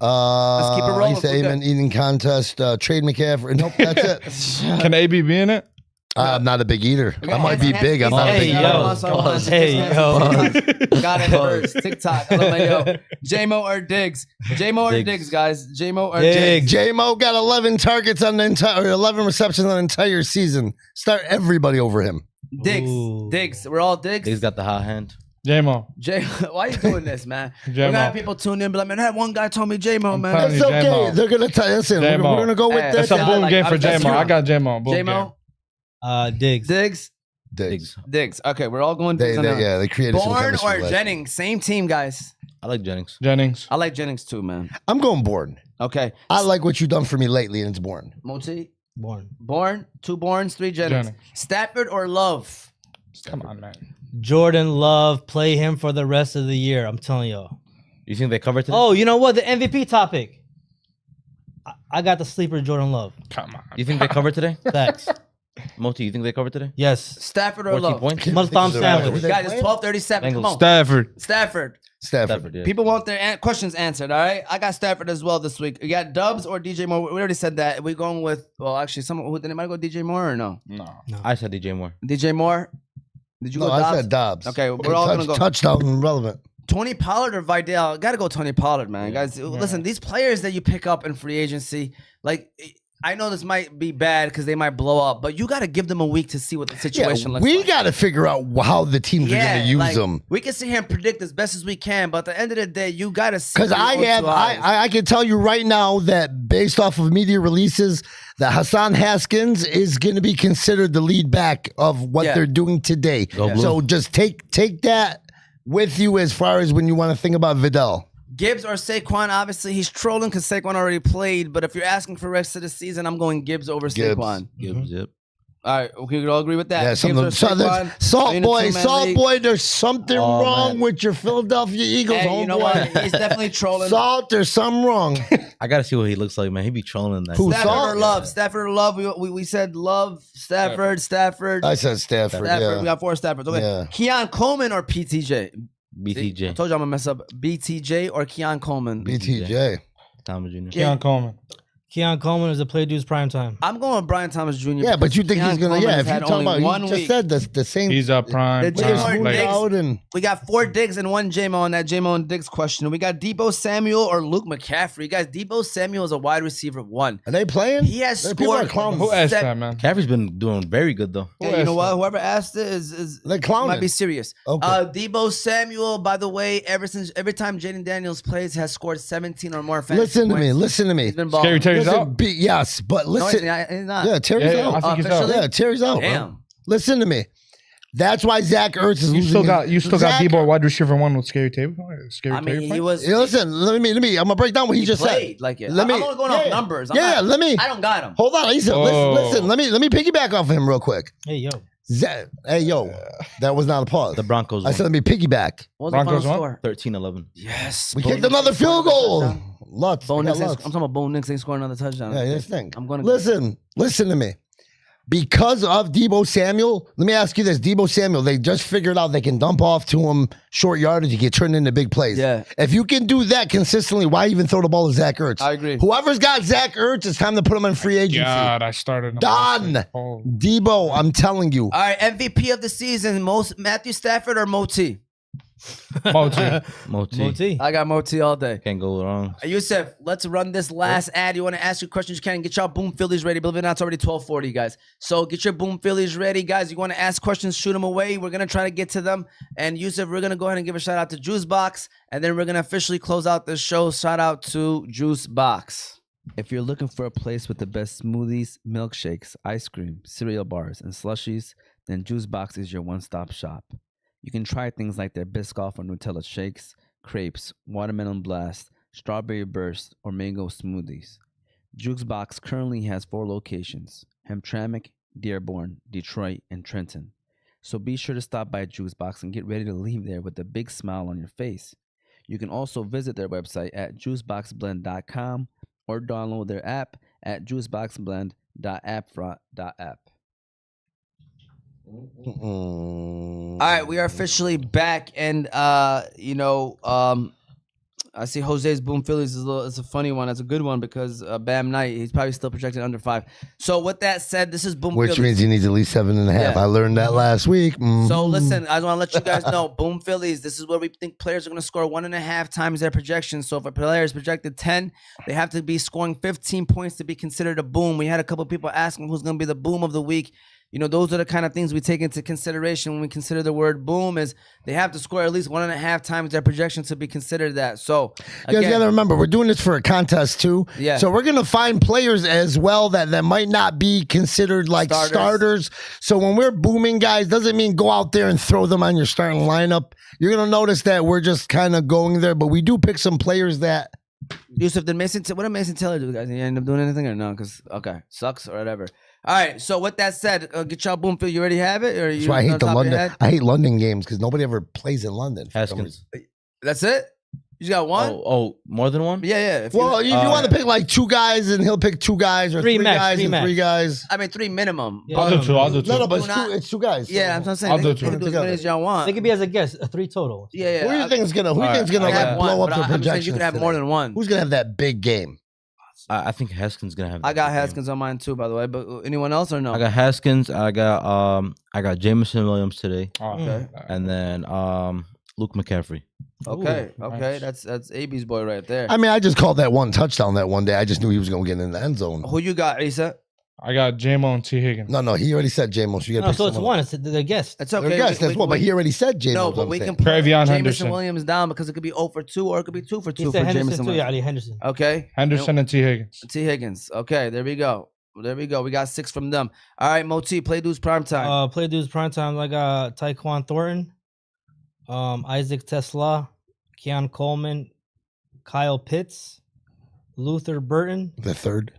Let's keep it rolling. He said We're Aymen good. eating contest. Trade McCaffrey. Nope, that's it. Can AB be in it? I'm not a big eater. I might be big. I'm not a Hey, big yo. eater. Hey, yo. Got it first. TikTok. I love my yo. J-Mo or Diggs? J-Mo or Diggs. Diggs, guys? J-Mo or Diggs. Diggs? J-Mo got 11 targets on the entire, or 11 receptions on the entire season. Start everybody over him. Diggs. Ooh. Diggs. We're all Diggs. He's got the hot hand. J-Mo. J, why you doing this, man? We're J-Mo. gonna have people tune in, but like, man, that one guy told me J-Mo, man. telling It's you, okay. J-Mo. They're gonna tell. Listen, we're J-Mo. gonna go with Hey, That's this. a boom like- game for that's J-Mo. true. I got J-Mo. Boom J-Mo, Diggs. Diggs, Diggs. Diggs. Okay, we're all going They, Diggs. on that. yeah, they created some Bourne chemistry or last Jennings? Same team, guys. I like Jennings. Jennings. I like Jennings too, man. I'm going Bourne. Okay. I like what you've done for me lately, and it's Bourne. Moti, Born. Bourne, 2 Bournes, 3 Jennings. Jennings. Stafford or Love? Come on, man. Jordan Love. Play him for the rest of the year. I'm telling y'all. You think they covered today? Oh, you know what? The MVP topic. I got the sleeper Jordan Love. Come on. You think they covered today? Facts. Moti, you think they covered today? Yes. Stafford or 14 Love? points? Must bomb sandwich. Guys, it's 12:37. Come Bengals. on. Stafford. Stafford. Stafford. Yeah. People want their questions answered, all right? I got Stafford as well this week. You got Dubs or DJ Moore? We already said that. We're going with, well, actually, did anybody go DJ Moore or no? No. I said DJ Moore. DJ Moore? Did you No, go I Dobbs? said Dobbs. Okay, we're all going to go. Touchdown relevant. Tony Pollard or Vidal? Got to go Tony Pollard, man. Guys, listen, these players that you pick up in free agency, like, I know this might be bad because they might blow up, but you got to give them a week to see what the situation looks we like. got to figure out how the teams are going to use like, them. We can sit here and predict as best as we can, but at the end of the day, you got to see. Because I can tell you right now that based off of media releases, that Hassan Haskins is going to be considered the lead back of what Yeah. they're doing today. Go Blue. So just take that with you as far as when you want to think about Vidal. Gibbs or Saquon, obviously he's trolling because Saquon already played. But if you're asking for rest of the season, I'm going Gibbs over Gibbs. Saquon. Gibbs, yep. All right, we can all agree with that. Yeah, Gibbs something. or So Saquon, there's- Salt in a boy, two-man Salt league. boy. There's something Oh, wrong man. with your Philadelphia Eagles, Hey, you know homeboy. what? He's definitely trolling. Salt, there's something wrong. I gotta see what he looks like, man. He be trolling that. Who, shit. Stafford Salt? or Love? Stafford or Love? We said Love, Stafford. I said Stafford. We Yeah. got 4 Staffords. Okay. Yeah. Keon Coleman or PTJ? See, I BTJ. told you I'm gonna mess up. BTJ or Keon Coleman? BTJ. Thomas Jr. Yeah. Keon Coleman. Keon Coleman is a play dude's prime time. I'm going with Brian Thomas Jr. Yeah, but you think he's gonna? Yeah, if you talk about, you just said the same. He's a prime. The time. J-Mo Like, Diggs- out and We got 4 Diggs and 1 J-Mo on that J-Mo and Diggs question. We got Debo Samuel or Luke McCaffrey. Guys, Debo Samuel is a wide receiver 1. are they playing? He has People are scored. clowning. who asked Sep- that, man? Caffrey's been doing very good though. Yeah, you know what? Whoever asked it is They're clowning. might be serious. Okay. Debo Samuel, by the way, every time Jaden Daniels plays, has scored 17 or more fantasy Listen to me. points. Listen to me. He's been Scary balling. Terry's Listen, out. yes, but No, listen. he's not. Yeah, Terry's Yeah, out. I think he's out. Officially? Yeah, Terry's out. bro. Damn. Listen to me. That's why Zach Ertz is You losing. still got Zach- Debo wide receiver 1 with scary tape. Scary I mean, tape. he fight? was. Yeah, listen, let me. I'm gonna break down what he just played said. like it. Let me- I'm only going off numbers. I'm Yeah, not- let me. I don't got him. Hold on, Issa. Oh. Listen. Let me piggyback off him real quick. Hey, yo. Hey, yo, that was not a pause. The Broncos I said let me piggyback. What was Broncos the final won? score? 13-11. Yes. We Bo kicked Nix another ain't scored field goal. touchdown. Lutz. Bo we Nix got ain't- Lutz. I'm talking about Bo Nix ain't scoring another touchdown. Yeah, this thing. I'm going to listen to me. Because of Debo Samuel, let me ask you this: Debo Samuel, they just figured out they can dump off to him short yardage, you get turned into big plays. Yeah. If you can do that consistently, why even throw the ball to Zach Ertz? I agree. Whoever's got Zach Ertz, it's time to put him in free agency. God, I started. him. Done. Oh. Debo, I'm telling you. All right, MVP of the season, Matthew Stafford or Moti? Moti. Moti. I got Moti all day. Can't go wrong. Yusuf, let's run this last ad. You want to ask your questions, you can. Get your Boom Phillies ready. Believe it or not, it's already 12:40, guys. So get your Boom Phillies ready, guys. You want to ask questions, shoot them away. We're going to try to get to them. And Yusuf, we're going to go ahead and give a shout out to Juice Box. And then we're going to officially close out this show. Shout out to Juice Box. If you're looking for a place with the best smoothies, milkshakes, ice cream, cereal bars, and slushies, then Juice Box is your one-stop shop. You can try things like their Biscoff or Nutella shakes, crepes, watermelon blast, strawberry burst, or mango smoothies. Jukebox currently has 4 locations: Hamtramck, Dearborn, Detroit, and Trenton. So be sure to stop by Jukebox and get ready to leave there with a big smile on your face. You can also visit their website at juiceboxblend.com or download their app at juiceboxblend.appfront.app. All right, we are officially back, and I see Jose's Boom Phillies is a funny one. It's a good one because Bam Knight, he's probably still projected under 5. So with that said, this is Boom Which Phillies. means he needs at least 7.5. Yeah. I learned that last week. So listen, I just want to let you guys know, Boom Phillies, this is where we think players are going to score 1.5 times their projection. So if a player is projected 10, they have to be scoring 15 points to be considered a boom. We had a couple people asking who's going to be the boom of the week. You know, those are the kind of things we take into consideration when we consider the word boom. Is they have to score at least 1.5 times their projection to be considered that. So You guys again, got to remember, we're doing this for a contest too. Yeah. So we're going to find players as well that might not be considered like starters. So when we're booming guys, doesn't mean go out there and throw them on your starting lineup. You're going to notice that we're just kind of going there, but we do pick some players that. Yusuf, what did Mason Taylor do, guys? Did he end up doing anything or no? Because sucks or whatever. All right. So with that said, get y'all boom field. You already have it, or you? That's why I hate on the top of your London. head? I hate London games because nobody ever plays in London. Haskins. That's it. You just got one. Oh, more than one? Yeah. If Well, if you want to pick like 2 guys and he'll pick 2 guys or 3 Three max, guys three and max. 3 guys. I mean 3 minimum. Yeah. I'll do 2. I'll do 2. No, but Do not- it's 2 guys. Yeah, I'm saying I'll they do can two. do as many as y'all want. They could be as a guest, a 3 total. Yeah. Who do you think is gonna? Who do you All think is right, gonna I like got one, blow up but the I'm saying projections? you can have today? more than one. Who's gonna have that big game? I think Haskins gonna have. I that got game. Haskins on mine too, by the way. But anyone else or no? I got Haskins. I got Jameson Williams today, Okay. and then Luke McCaffrey. Okay. Ooh, Okay. nice. That's AB's boy right there. I mean, I just called that one touchdown that one day. I just knew he was gonna get in the end zone. Who you got, Issa? I got J-Mo and T. Higgins. No, he already said J-Mo. So you No, gotta pick so it's someone one. It's the guest. It's else. okay. Yes, that's what. But he already said J-Mo. No, is what but I'm we saying. can put Travion Jameson Henderson. Williams down because it could be 0 for 2 or it could be 2 for 2 He for said Henderson Jameson too. Yeah, Williams. Ali Henderson. Okay. Henderson and T. Higgins. T. Higgins. Okay, there we go. We got 6 from them. All right, Moti, play dudes prime time. Play dudes prime time. I got Tyquan Thornton, Isaac Tesla, Keon Coleman, Kyle Pitts, Luther Burton, The third.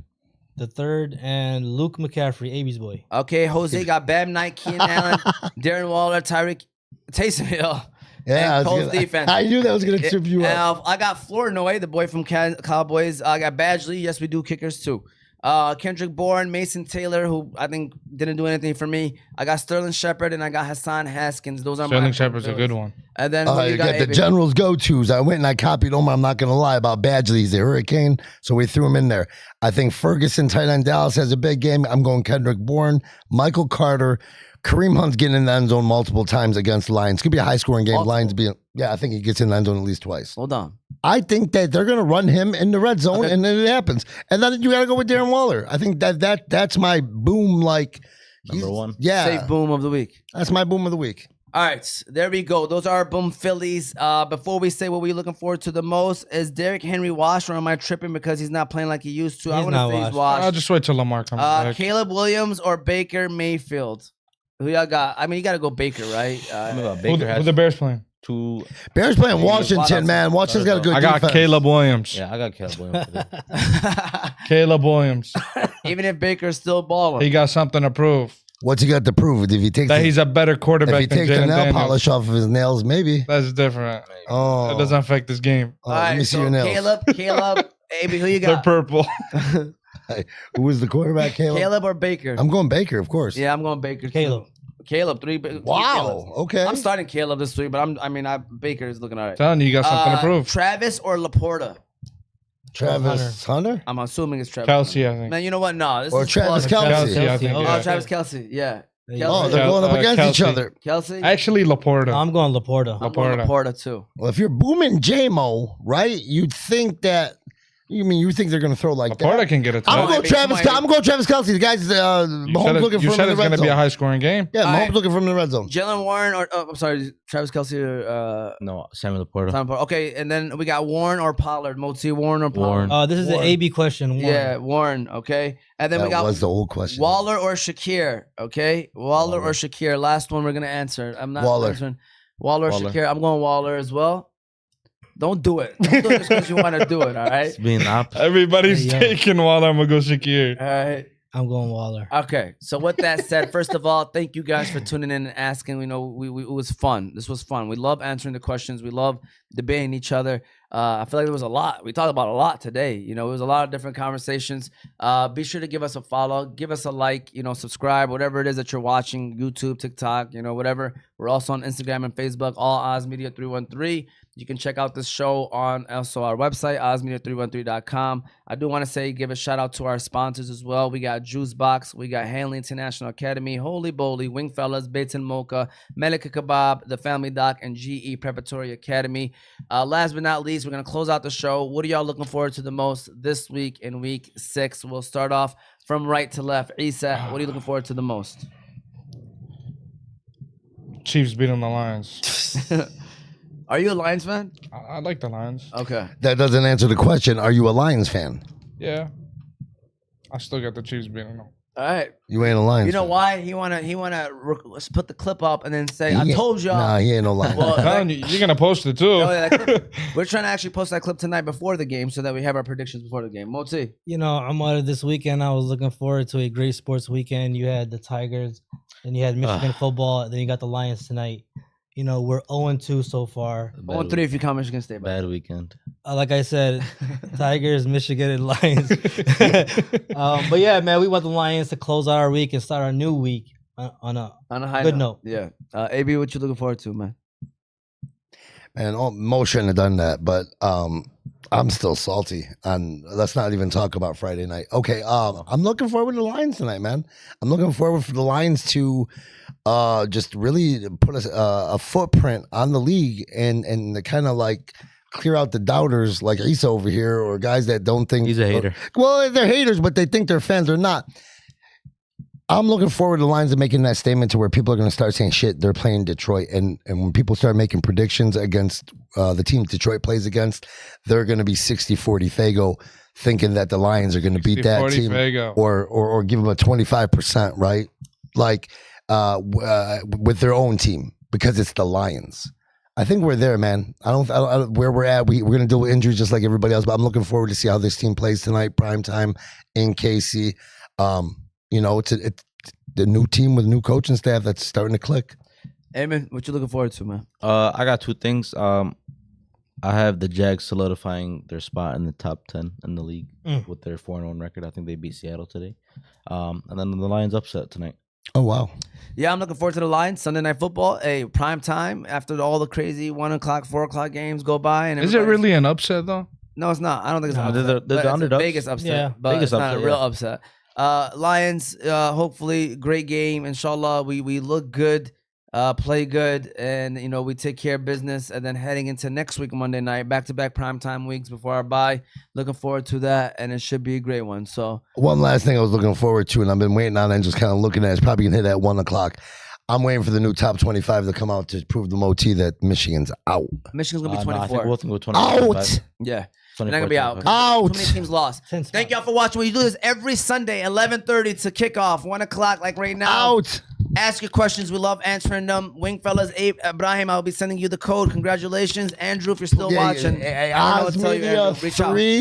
the third, and Luke McCaffrey, AB's boy. Okay, Jose got Bam Knight, Keenan Allen, Darren Waller, Taysom Hill. Yeah, And I, was Colts gonna, defense. I knew that was gonna trip you up. I got Flournoy, the boy from Cowboys. I got Badgley. Yes, we do kickers too. Kendrick Bourne, Mason Taylor, who I think didn't do anything for me. I got Sterling Shepard and I got Hassan Haskins. Those are my Sterling Shepard's a good one. And then You got the AB? Generals go-tos. I went and I copied Omar. I'm not going to lie about Badgley. He's a Hurricane, so we threw him in there. I think Ferguson, tight end Dallas, has a big game. I'm going Kendrick Bourne, Michael Carter. Kareem Hunt's getting in the end zone multiple times against the Lions. It's going to be a high-scoring game. Lions I think he gets in the end zone at least twice. Hold on. I think that they're going to run him in the red zone, and then it happens. And then you got to go with Darren Waller. I think that's my boom. Number one. Yeah, Safe boom of the week. that's my boom of the week. All right, there we go. Those are our boom Phillies. Before we say what we're looking forward to the most, is Derrick Henry washed or am I tripping because he's not playing like he used to? I He's want to not say he's washed. washed. I'll just wait till Lamar comes back. Caleb Williams or Baker Mayfield? Who y'all got? I mean, you got to go Baker, right? Who the Bears playing? Two. Bears playing Washington, man. Washington's got a good I got defense. Caleb Williams. Yeah, I got Caleb Williams. today. Caleb Williams. Even if Baker's still balling. He got something to prove. What's he got to prove? If he takes That he's a better if quarterback he than takes the Jalen nail Daniels. polish off of his nails, maybe. That's different. Oh, That doesn't affect this game. Oh, All let right, me see so your nails. Caleb, AB, who you They're got? purple. Who was the quarterback? Caleb or Baker? I'm going Baker, of course. Yeah, I'm going Baker. too. Caleb. Three Wow. Calebs. Okay. I'm starting Caleb this week, but Baker is looking all right. Telling you got something to prove. Travis or Laporta? Travis Hunter I'm assuming it's Travis. Kelsey, I think. Man, you know what? No, this or is Travis plus- Kelce. Kelsey, I think. Oh, yeah. Travis Kelsey. Yeah. There you Oh, go. they're going up against each Kelsey. other. Kelsey. Actually, Laporta. I'm going Laporta. I'm going Laporta. Laporta too. Well, if you're booming J-Mo, right, you'd think that. You think they're going to throw like Laporta that? can get it. I'm going Come on, Travis Kelce. The guy's Mahomes looking for You him said in the it's red going to zone. be a high-scoring game. Yeah, All Mahomes right. looking for him in the red zone. Jalen Warren or I'm sorry, Travis Kelsey or No, Samuel Laporta. Tom Pollard. Okay, and then we got Warren or Pollard. Moti Warren or Pollard. Warren. This is Warren. an AB question. Warren. Yeah, Warren. Okay, and then we That got was the old question. Waller or Shakir. Okay, Waller or Shakir. Last one we're gonna answer. I'm not Waller. answering. Waller or Waller. Shakir. I'm going Waller as well. Don't do it. Don't do it just because you want to do it. All right. It's being the opposite. Everybody's Yeah. taking Waller. I'm going to go Shakir. All right. I'm going Waller. Okay. So with that said, first of all, thank you guys for tuning in and asking. We know we it was fun. This was fun. We love answering the questions. We love debating each other. I feel like there was a lot. We talked about a lot today. You know, it was a lot of different conversations. Be sure to give us a follow, give us a like, subscribe, whatever it is that you're watching, YouTube, TikTok, whatever. We're also on Instagram and Facebook, all Ozmedia 313. You can check out this show on also our website, ozmedia313.com. I do want to say, give a shout out to our sponsors as well. We got Juice Box, we got Hanley International Academy, Holy Bowly, Wing Fellas, Bates and Mocha, Melika Kebab, The Family Doc, and GE Preparatory Academy. Last but not least, we're going to close out the show. What are y'all looking forward to the most this week in week 6? We'll start off from right to left. Issa, what are you looking forward to the most? Chiefs beating the Lions. Are you a Lions fan? I like the Lions. Okay. That doesn't answer the question. Are you a Lions fan? Yeah. I still got the Chiefs beating them. All right. You ain't a Lions You know fan. why? He wanna let's put the clip up and then say, I He- told y'all. Nah, he ain't no Lions Well, fan. I'm telling you, you're going to post it too. Oh, yeah, that clip. We're trying to actually post that clip tonight before the game so that we have our predictions before the game. Moti. I'm out of this weekend. I was looking forward to a great sports weekend. You had the Tigers, then you had Michigan football, then you got the Lions tonight. We're 0-2 so far. 1-3 if you count Michigan State. Bad weekend. Like I said, Tigers, Michigan, and Lions. But yeah, man, we want the Lions to close out our week and start our new week on a On a high good note. Yeah. AB, what you looking forward to, man? And Mo shouldn't have done that, but I'm still salty. And let's not even talk about Friday night. Okay, I'm looking forward to the Lions tonight, man. I'm looking forward for the Lions to just really put a footprint on the league and to kind of like clear out the doubters like Issa over here or guys that don't think He's a hater. Well, they're haters, but they think they're fans. They're not. I'm looking forward to the Lions of making that statement to where people are going to start saying, shit, they're playing Detroit. And when people start making predictions against the team Detroit plays against, they're going to be 60-40 Fago, thinking that the Lions are going to beat that 60-40 team Fago. or give them a 25%, right? Like with their own team because it's the Lions. I think we're there, man. I don't where we're at. We're going to deal with injuries just like everybody else, but I'm looking forward to see how this team plays tonight, prime time in KC. It's the new team with new coaching staff that's starting to click. Aymen, what you looking forward to, man? I got two things. I have the Jags solidifying their spot in the top 10 in the league with their 4-1 record. I think they beat Seattle today. And then the Lions upset tonight. Oh, wow. Yeah, I'm looking forward to the Lions. Sunday Night Football, prime time after all the crazy 1 o'clock, 4 o'clock games go by. And Is it really an upset though? No, it's not. I don't think it's an No, upset. they're But the it's a underdogs. Vegas upset, Yeah. but Vegas it's not a upset, real yeah. upset. Lions, hopefully, great game. Inshallah, we look good, play good, and we take care of business. And then heading into next week, Monday night, back-to-back primetime weeks before our bye. Looking forward to that, and it should be a great one. So One last thing I was looking forward to, and I've been waiting on and just kind of looking at it. It's probably going to hit at 1 o'clock. I'm waiting for the new top 25 to come out to prove the MOT that Michigan's out. Michigan's gonna be No, I 24. think both can go 24. Out! Yeah. They're 24, not gonna be out. 25. Out. Too many teams lost. Since Thank y'all for watching. We do this every Sunday, 11:30 to kickoff, 1 o'clock, like right now. Out! Ask your questions. We love answering them. Wing fellas, Ibrahim, I'll be sending you the code. Congratulations, Andrew, if you're still watching. Hey, I don't know what Oz to tell you, Media Andrew. Reach out. 3